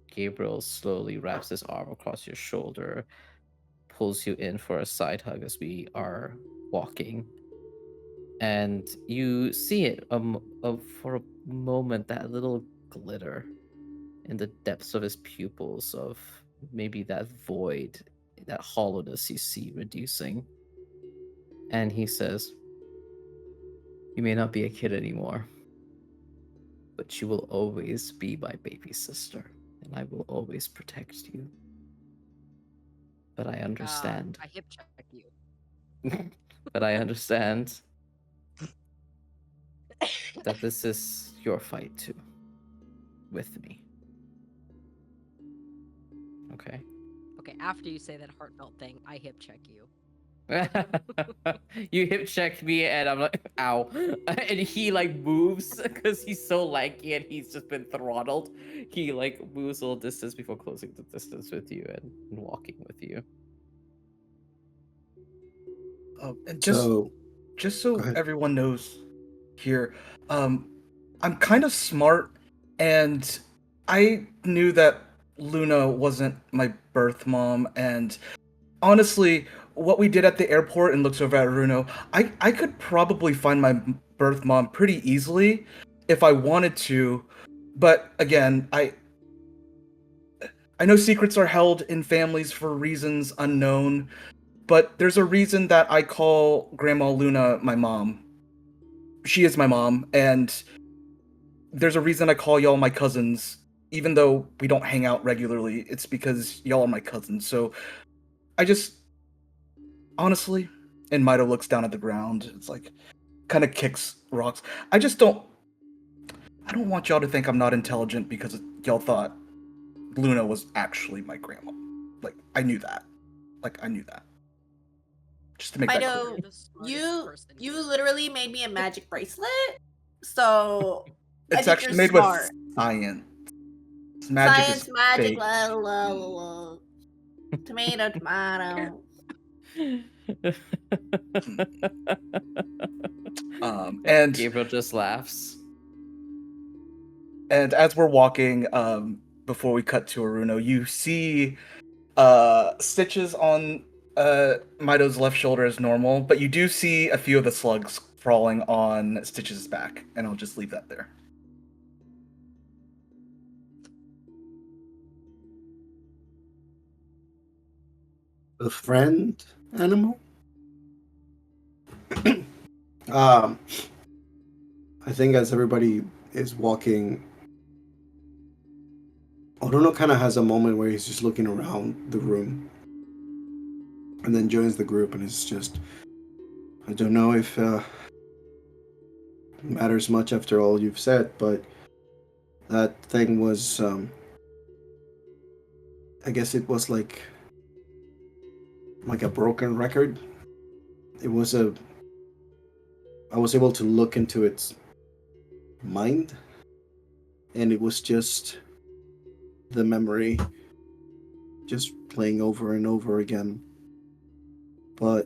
Gabriel slowly wraps his arm across your shoulder, pulls you in for a side hug as we are walking. And you see it for a moment, that little glitter in the depths of his pupils, of maybe that void, that hollowness you see reducing. And he says, "You may not be a kid anymore, but you will always be my baby sister, and I will always protect you. But I understand." I hip check you. But I understand that this is your fight too, with me. Okay? Okay, after you say that heartfelt thing, I hip check you. You hip checked me and I'm like, ow. And he like moves because he's so lanky and he's just been throttled. He like moves a little distance before closing the distance with you and walking with you. And So, just go so ahead. everyone knows here, I'm kind of smart, and I knew that Luna wasn't my birth mom, and honestly, what we did at the airport and looks over at Orúno, I could probably find my birth mom pretty easily if I wanted to, but again, I know secrets are held in families for reasons unknown, but there's a reason that I call Grandma Luna my mom. She is my mom, and there's a reason I call y'all my cousins, even though we don't hang out regularly. It's because y'all are my cousins. So I just honestly, and Myto looks down at the ground. It's like kind of kicks rocks. I don't want y'all to think I'm not intelligent because y'all thought Luna was actually my grandma. Like I knew that. Just to make that clear. Myto, You're the smartest you person you here. literally made me a magic bracelet, so I It's think actually you're made smart. with science. Magic Science, is magic, fake. la la la la. Tomato, tomato. And Gabriel just laughs. And as we're walking, before we cut to Orúno, you see stitches on Mito's left shoulder as normal, but you do see a few of the slugs crawling on Stitch's back, and I'll just leave that there. a friend animal? um, I think as everybody is walking, Orúno kind of has a moment where he's just looking around the room and then joins the group, and it's just, I don't know if it matters much after all you've said, but that thing was, I guess it was like a broken record. It was I was able to look into its mind, and it was just the memory just playing over and over again. But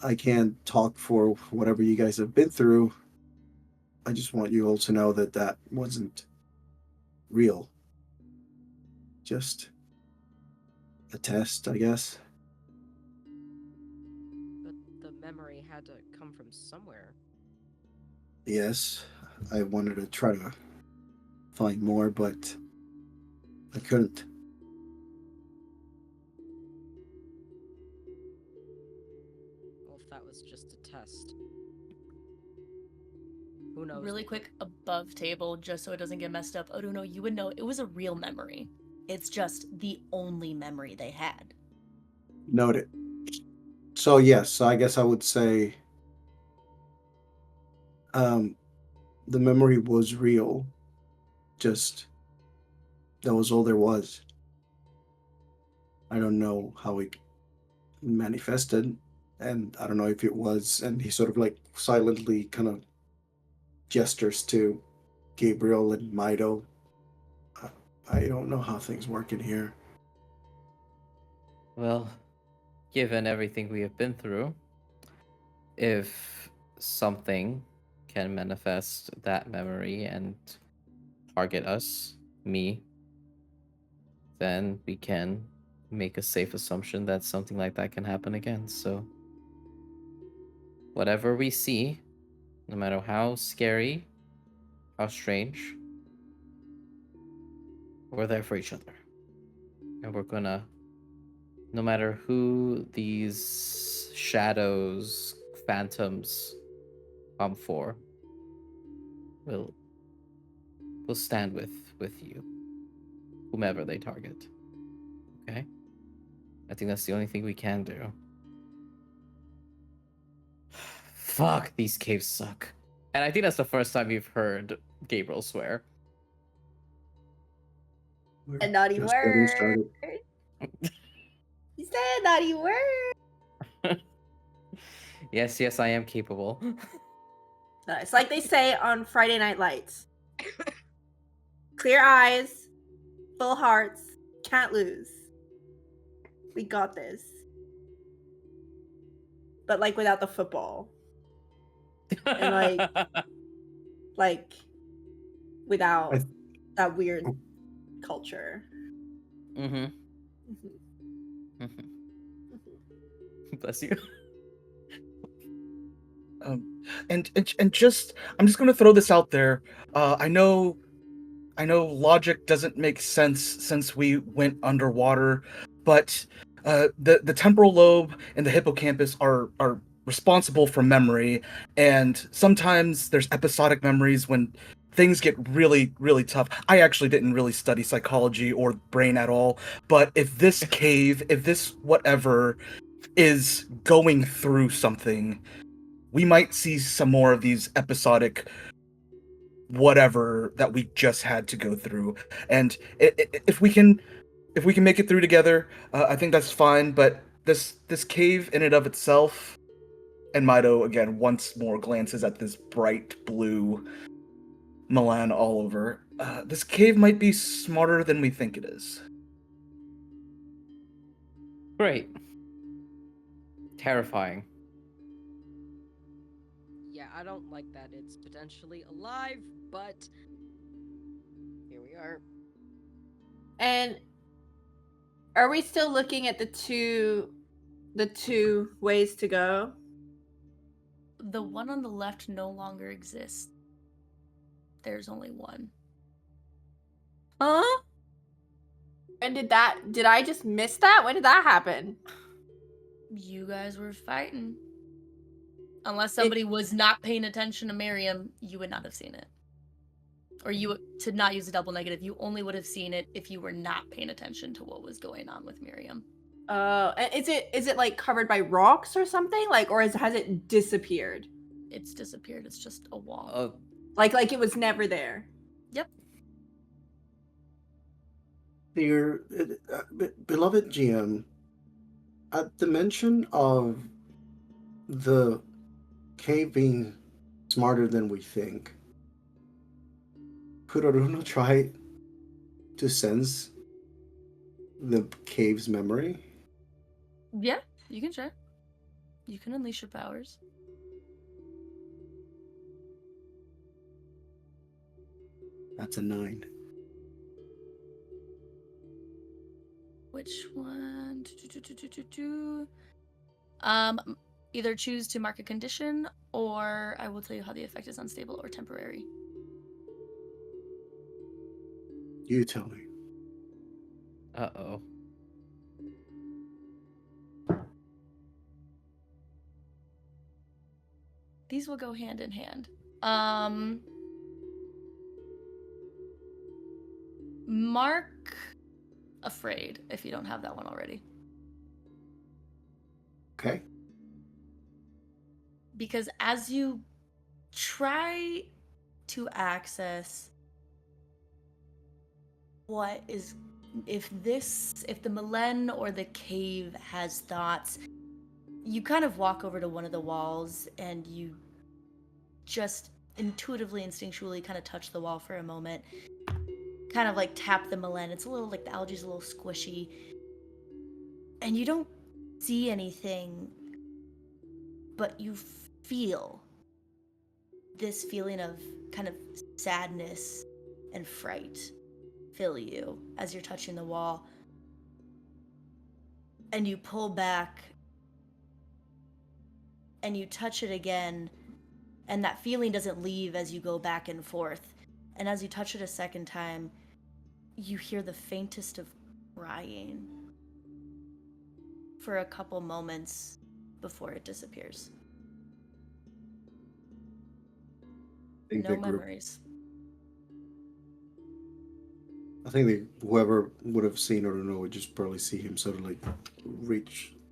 I can't talk for whatever you guys have been through. I just want you all to know that that wasn't real. Just a test, I guess. But the memory had to come from somewhere. Yes, I wanted to try to find more, but I couldn't. Well, if that was just a test. Who knows? Really quick above table, just so it doesn't get messed up. Orúno, you would know it was a real memory. It's just the only memory they had. Noted. So yes, I guess I would say the memory was real. Just that was all there was. I don't know how it manifested, and I don't know if it was, and he sort of like silently kind of gestures to Gabriel and Myto. I don't know how things work in here. Well, given everything we have been through, if something can manifest that memory and target us, me, then we can make a safe assumption that something like that can happen again. So, whatever we see, no matter how scary, how strange, we're there for each other. And we're gonna, no matter who these shadows, phantoms come for, we'll stand with you, whomever they target. Okay? I think that's the only thing we can do. Fuck, these caves suck. And I think that's the first time you've heard Gabriel swear. We're A naughty just getting word. started. You said naughty word. Yes, I am capable. It's like they say on Friday Night Lights. Clear eyes, full hearts, can't lose. We got this. But like without the football. And like without I- that weird culture. Mm-hmm. Mhm. Mm-hmm. Bless you. And just I'm just gonna throw this out there. I know logic doesn't make sense since we went underwater, but the temporal lobe and the hippocampus are responsible for memory, and sometimes there's episodic memories when things get really, really tough. I actually didn't really study psychology or brain at all, but if this cave, if this whatever is going through something, we might see some more of these episodic whatever that we just had to go through. And if we can make it through together, I think that's fine. But this cave in and of itself, and Myto again once more glances at this bright blue Milen all over. This cave might be smarter than we think it is. Great. Terrifying. Yeah, I don't like that it's potentially alive, but here we are. And are we still looking at the two ways to go? The one on the left no longer exists. There's only one. Huh? When did I just miss that? When did that happen? You guys were fighting. Unless somebody was not paying attention to Miriam, you would not have seen it. Or to not use a double negative, you only would have seen it if you were not paying attention to what was going on with Miriam. Is it like covered by rocks or something? Like, or has it disappeared? It's disappeared. It's just a wall. Oh, Like it was never there. Yep. Dear beloved GM, at the mention of the cave being smarter than we think, could Orúno try to sense the cave's memory? Yeah, you can try. You can unleash your powers. That's a 9. Which one? Either choose to mark a condition, or I will tell you how the effect is unstable or temporary. You tell me. uh-oh. These will go hand in hand. Mark afraid if you don't have that one already. Okay. Because as you try to access if the Milen or the cave has thoughts, you kind of walk over to one of the walls and you just intuitively, instinctually kind of touch the wall for a moment, kind of like tap the Milen. It's a little like the algae's a little squishy, and you don't see anything, but you feel this feeling of kind of sadness and fright fill you as you're touching the wall. And you pull back and you touch it again, and that feeling doesn't leave as you go back and forth. And as you touch it a second time, you hear the faintest of crying for a couple moments before it disappears. think No that group- memories. I think that whoever would have seen Orúno would just barely see him sort of like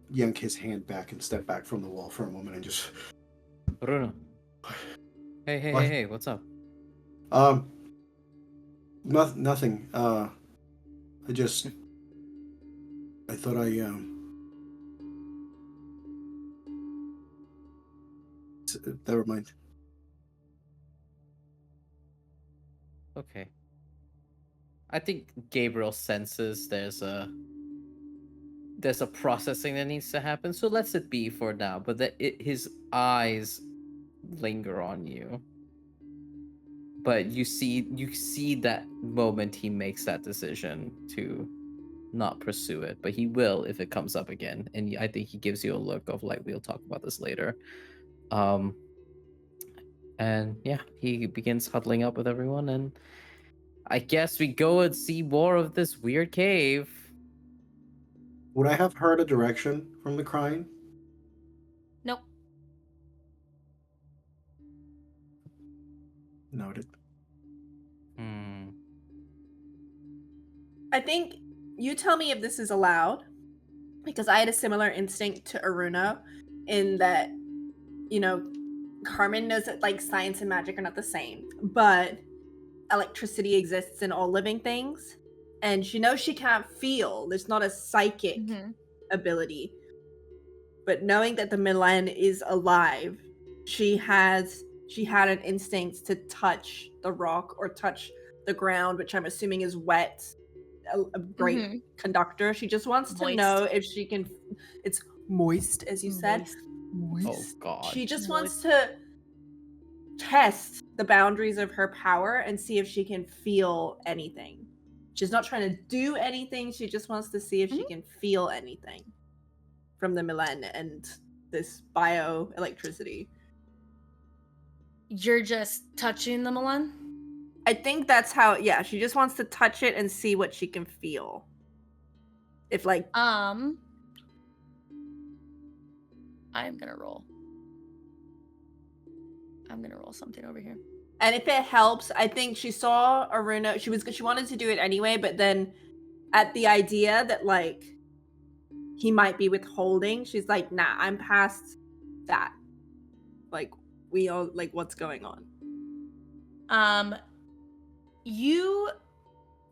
yank his hand back and step back from the wall for a moment and just. Orúno. Hey, What? hey, what's up? Nothing. I thought never mind. Okay. I think Gabriel senses there's a processing that needs to happen, so let's it be for now. But his eyes linger on you. But you see that moment he makes that decision to not pursue it, but he will if it comes up again. And I think he gives you a look of like, we'll talk about this later. And yeah, he begins huddling up with everyone, and I guess we go and see more of this weird cave. Would I have heard a direction from the crying? Nope. Noted. I think you tell me if this is allowed, because I had a similar instinct to Orúno in that, you know, Carmen knows that like science and magic are not the same, but electricity exists in all living things, and she knows she can't feel. There's not a psychic ability, but knowing that the Milen is alive, she had an instinct to touch the rock or touch the ground, which I'm assuming is wet. A great conductor. She just wants to know if she can. It's moist, as you said. Moist. Oh God. She just wants to test the boundaries of her power and see if she can feel anything. She's not trying to do anything. She just wants to see if she can feel anything from the Milen and this bioelectricity. You're just touching the Milen? I think that's how, yeah, she just wants to touch it and see what she can feel. If like I'm gonna roll. I'm gonna roll something over here. And if it helps, I think she saw Orúno. She wanted to do it anyway, but then at the idea that like he might be withholding, she's like, nah, I'm past that. Like we all like what's going on. You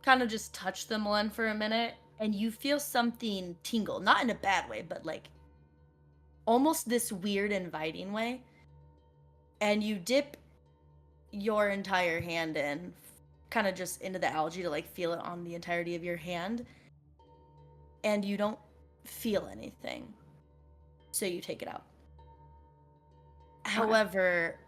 kind of just touch the Milen for a minute and you feel something tingle, not in a bad way, but like almost this weird inviting way. And you dip your entire hand in, kind of just into the algae to like feel it on the entirety of your hand. And you don't feel anything. So you take it out. However,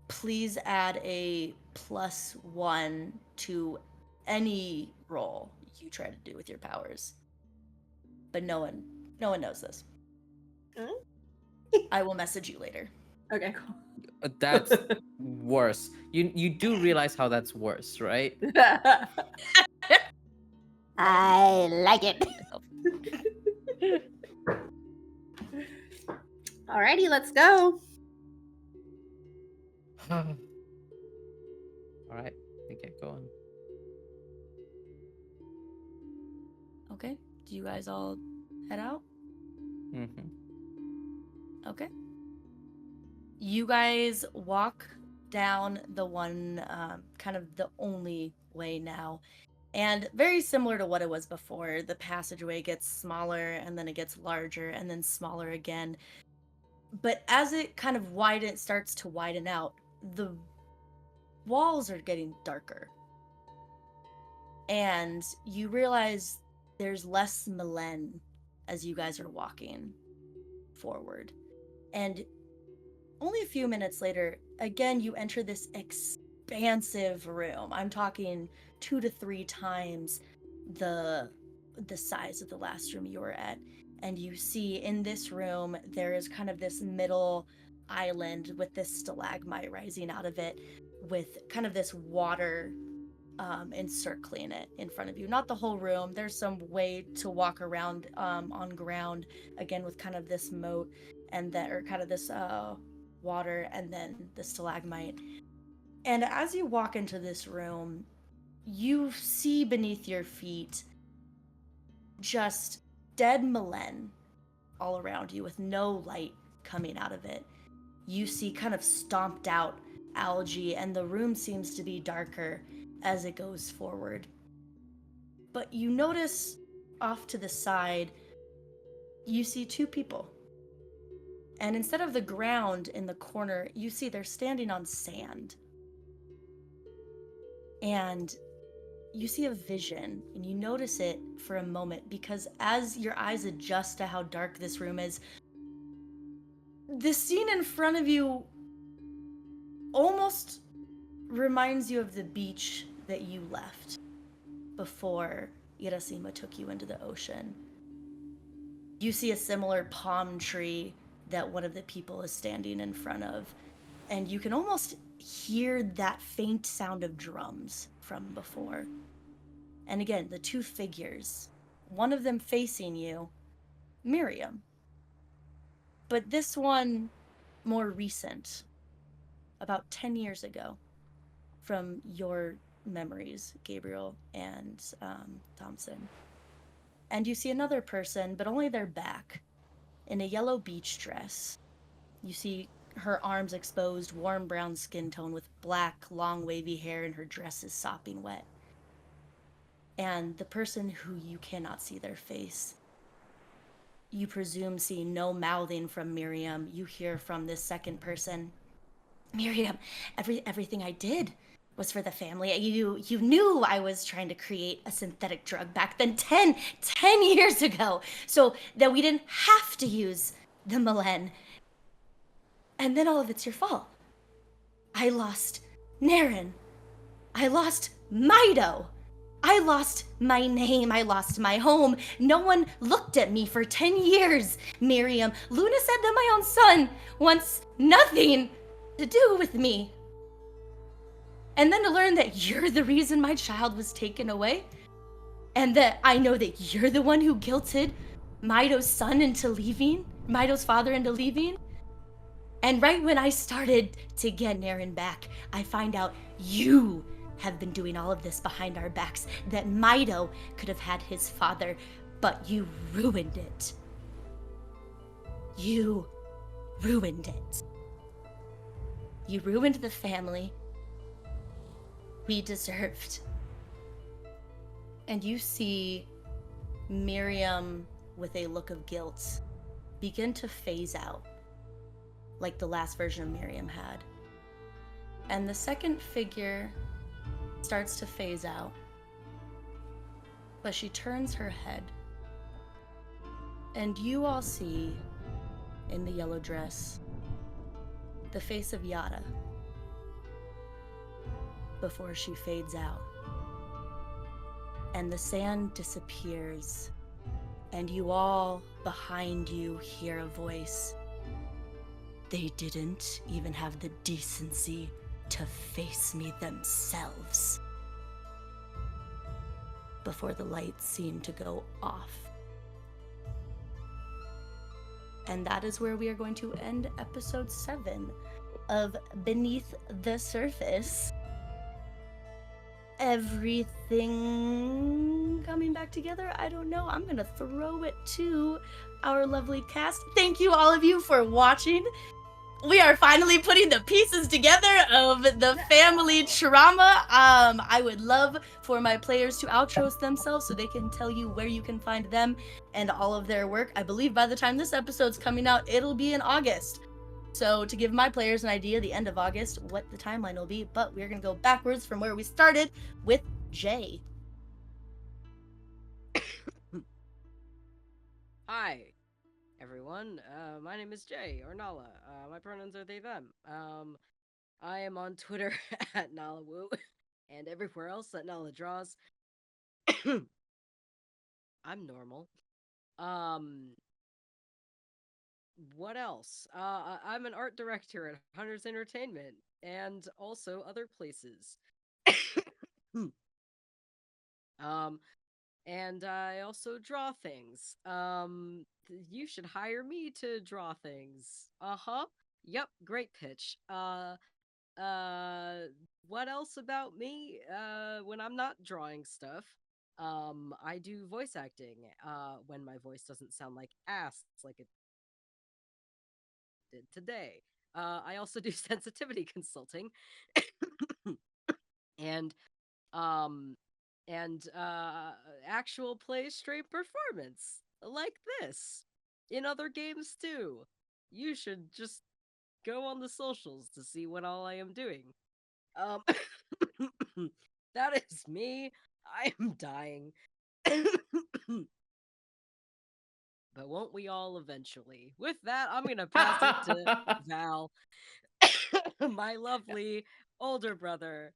please add a +1 to any roll you try to do with your powers. But no one knows this. I will message you later. Okay, cool. That's worse. You do realize how that's worse, right? I like it. Alrighty, let's go. All right, we get going. Okay. Do you guys all head out? Okay. You guys walk down the one, kind of the only way now. And very similar to what it was before, the passageway gets smaller and then it gets larger and then smaller again. But as it kind of starts to widen out, the walls are getting darker. And you realize there's less Milen as you guys are walking forward. And only a few minutes later, again, you enter this expansive room. I'm talking 2 to 3 times the size of the last room you were at. And you see in this room, there is kind of this middle island with this stalagmite rising out of it, with kind of this water encircling it in front of you. Not the whole room. There's some way to walk around on ground, again with kind of this moat and that, or kind of this water, and then the stalagmite. And as you walk into this room, you see beneath your feet just dead Milen all around you with no light coming out of it. You see kind of stomped out algae, and the room seems to be darker as it goes forward. But you notice off to the side, you see 2 people. And instead of the ground in the corner, you see they're standing on sand. And you see a vision, and you notice it for a moment, because as your eyes adjust to how dark this room is, the scene in front of you almost reminds you of the beach that you left before Irasima took you into the ocean. You see a similar palm tree that one of the people is standing in front of, and you can almost hear that faint sound of drums from before. And again, the 2 figures, one of them facing you, Miriam. But this one more recent, about 10 years ago, from your memories, Gabriel and Tamsyn. And you see another person, but only their back, in a yellow beach dress. You see her arms exposed, warm brown skin tone with black, long, wavy hair, and her dress is sopping wet. And the person who you cannot see their face, you presume see no mouthing from Miriam. You hear from this second person, Miriam, everything I did was for the family. You knew I was trying to create a synthetic drug back then 10 years ago, so that we didn't have to use the Milen. And then all of it's your fault. I lost Naren. I lost Myto. I lost my name. I lost my home. No one looked at me for 10 years, Miriam. Luna said that my own son wants nothing to do with me. And then to learn that you're the reason my child was taken away, and that I know that you're the one who guilted Myto's son into leaving, Myto's father into leaving. And right when I started to get Naren back, I find out you have been doing all of this behind our backs, that Myto could have had his father, but you ruined it. You ruined it. You ruined the family we deserved. And you see Miriam, with a look of guilt, begin to phase out, like the last version of Miriam had. And the second figure starts to phase out, but she turns her head, and you all see, in the yellow dress, the face of Yara before she fades out. And the sand disappears, and you all behind you hear a voice. They didn't even have the decency to face me themselves. Before the lights seemed to go off. And that is where we are going to end episode 7 of Beneath the Surface. Everything coming back together? I don't know. I'm gonna throw it to our lovely cast. Thank you, all of you, for watching. We are finally putting the pieces together of the family trauma. I would love for my players to outro themselves so they can tell you where you can find them and all of their work. I believe by the time this episode's coming out, it'll be in August. So to give my players an idea, the end of August, what the timeline will be, but we're going to go backwards from where we started with Jay. Hi, everyone. My name is Jay, or Nala. My pronouns are they, them. I am on Twitter at NalaWoo, and everywhere else that Nala draws. I'm normal. Um, what else? I'm an art director at Hunters Entertainment, and also other places. um, and I also draw things. You should hire me to draw things. Uh-huh. Yep, great pitch. What else about me? When I'm not drawing stuff, I do voice acting. When my voice doesn't sound like ass like it did today. I also do sensitivity consulting. and um actual play straight performance like this in other games too. You should just go on the socials to see what all I am doing. Um that is me. I am dying. But won't we all eventually? With that, I'm gonna pass it to Val, my lovely older brother.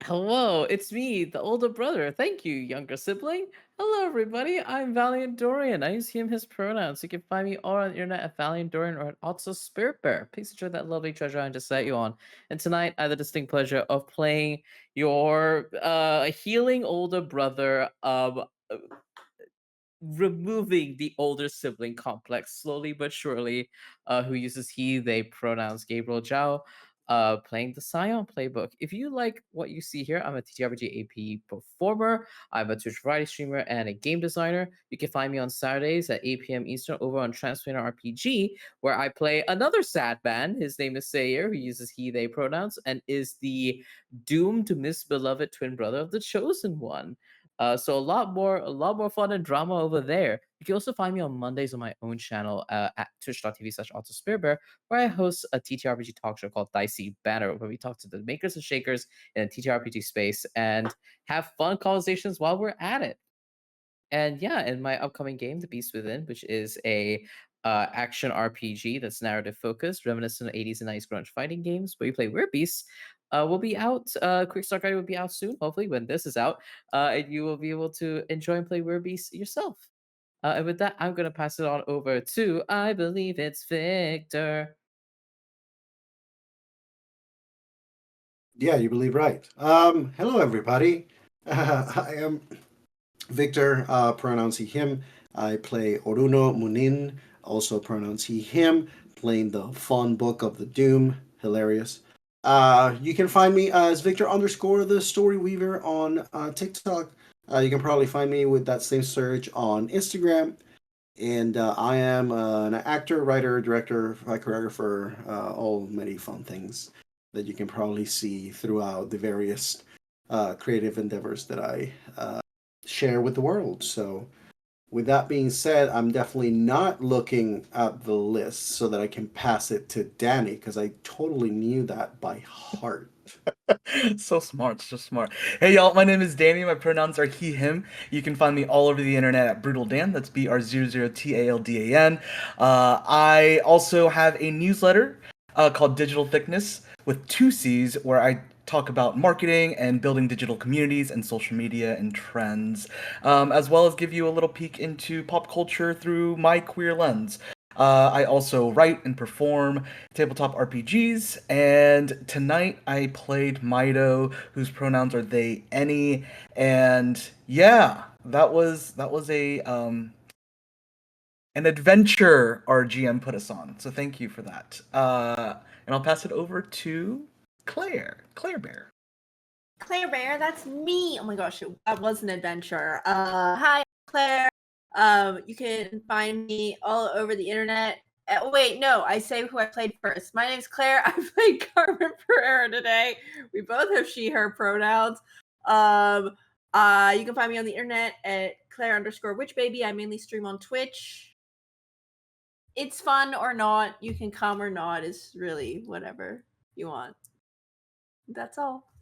Hello, it's me, the older brother. Thank you, younger sibling. Hello, everybody. I'm Valiant Dorian. I use him, his pronouns. You can find me all on the internet at Valiant Dorian or at also Spirit Bear. Please enjoy that lovely treasure I just set you on. And tonight, I have the distinct pleasure of playing your healing older brother, removing the older sibling complex slowly but surely, who uses he, they pronouns, Gabriel Zhao, playing the Scion playbook. If you like what you see here, I'm a TTRPG AP performer, I'm a Twitch variety streamer, and a game designer. You can find me on Saturdays at 8 p.m. Eastern over on Transplanar RPG, where I play another sad man. His name is Sayer, who uses he, they pronouns, and is the doomed misbeloved twin brother of the Chosen One. So a lot more fun and drama over there. You can also find me on Mondays on my own channel at twitch.tv/AutoSpiritBear, where I host a TTRPG talk show called Dicey Banner, where we talk to the makers and shakers in the TTRPG space and have fun conversations while we're at it. And yeah, in my upcoming game, The Beast Within, which is a action RPG that's narrative focused, reminiscent of 80s and 90s grunge fighting games, where you play weird beasts, will be out. Quick Start Guide will be out soon, hopefully when this is out, and you will be able to enjoy and play weird beasts yourself. And with that, I'm gonna pass it on over to, I believe it's Victor. Yeah, you believe right. Hello, everybody. I am Victor, pronouns he, him. I play Orúno Munín, also pronouns he, him, playing the fun book of the Doom. Hilarious. You can find me as Victor underscore the Story Weaver on TikTok. You can probably find me with that same search on Instagram. And I am an actor, writer, director, choreographer, all many fun things that you can probably see throughout the various creative endeavors that I share with the world. So, with that being said, I'm definitely not looking at the list so that I can pass it to Danny because I totally knew that by heart. So smart, so smart. Hey y'all, my name is Danny. My pronouns are he, him. You can find me all over the internet at Brutal Dan. That's BR00TALDAN. I also have a newsletter called Digital Thickness with 2 C's, where I talk about marketing and building digital communities and social media and trends, as well as give you a little peek into pop culture through my queer lens. I also write and perform tabletop RPGs, and tonight I played Myto, whose pronouns are they, any, and yeah, that was a an adventure our GM put us on. So thank you for that. And I'll pass it over to Clare Bear. Claire Bear, that's me. Oh my gosh, that was an adventure. Hi, Claire. You can find me all over the internet. Wait, no, I say who I played first. My name's Claire. I played Carmen Pereira today. We both have she, her pronouns. You can find me on the internet at Claire_witchbaby. I mainly stream on Twitch. It's fun or not. You can come or not. Is really whatever you want. That's all.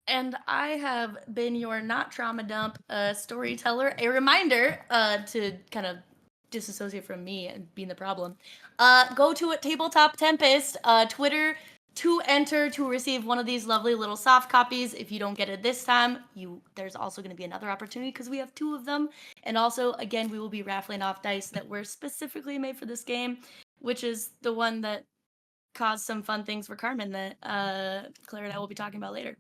And I have been your not trauma dump storyteller. A reminder to kind of disassociate from me and being the problem. Go to Tabletop Tempest Twitter to enter to receive one of these lovely little soft copies. If you don't get it this time, there's also going to be another opportunity because we have 2 of them. And also, again, we will be raffling off dice that were specifically made for this game, which is the one that caused some fun things for Carmen that Claire and I will be talking about later.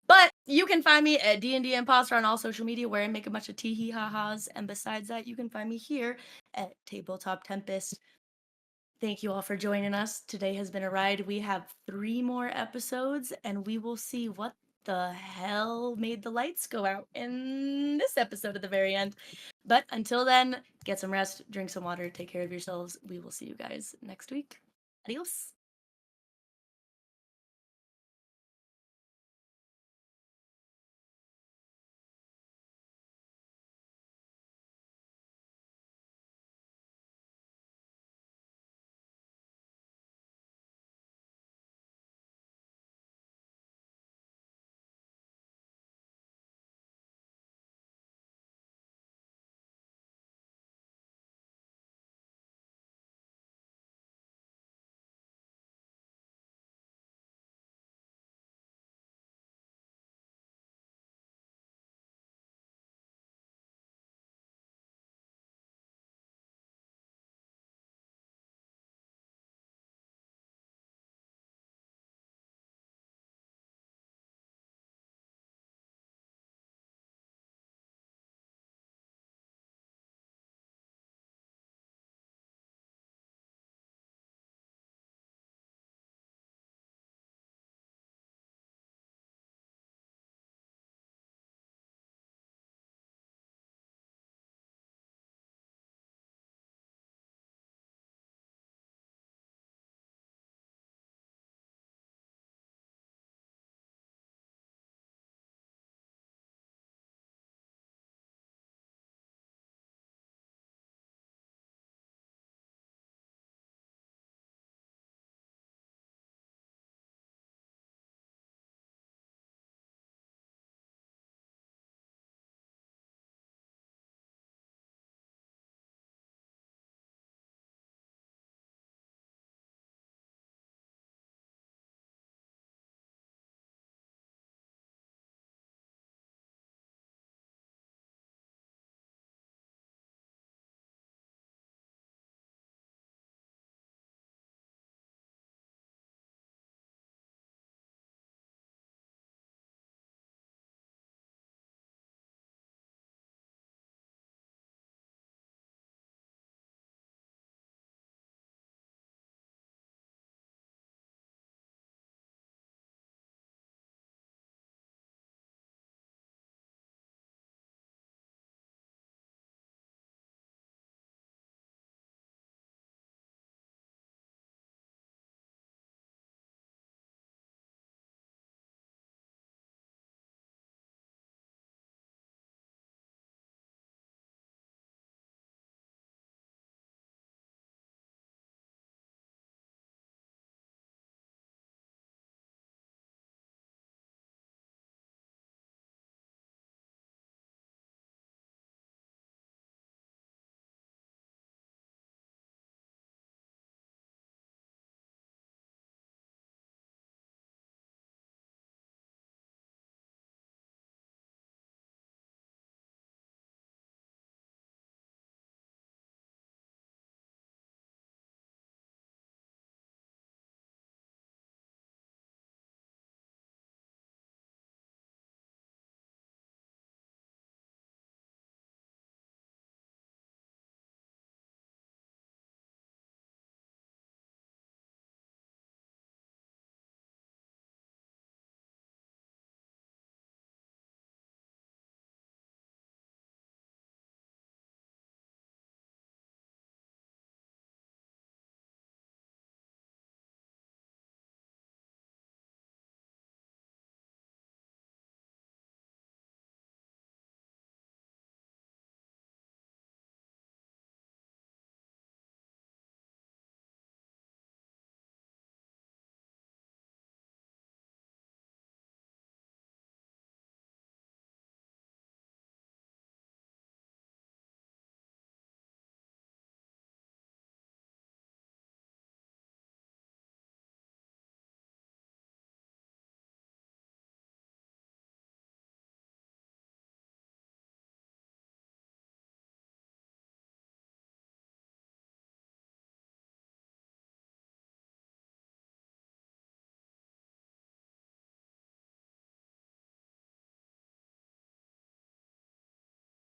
But you can find me at D&D Imposter on all social media where I make a bunch of tee-hee ha-has. And besides that, you can find me here at Tabletop Tempest. Thank you all for joining us. Today has been a ride. We have 3 more episodes, and we will see what the hell made the lights go out in this episode at the very end. But until then, get some rest, drink some water, take care of yourselves. We will see you guys next week. Adios.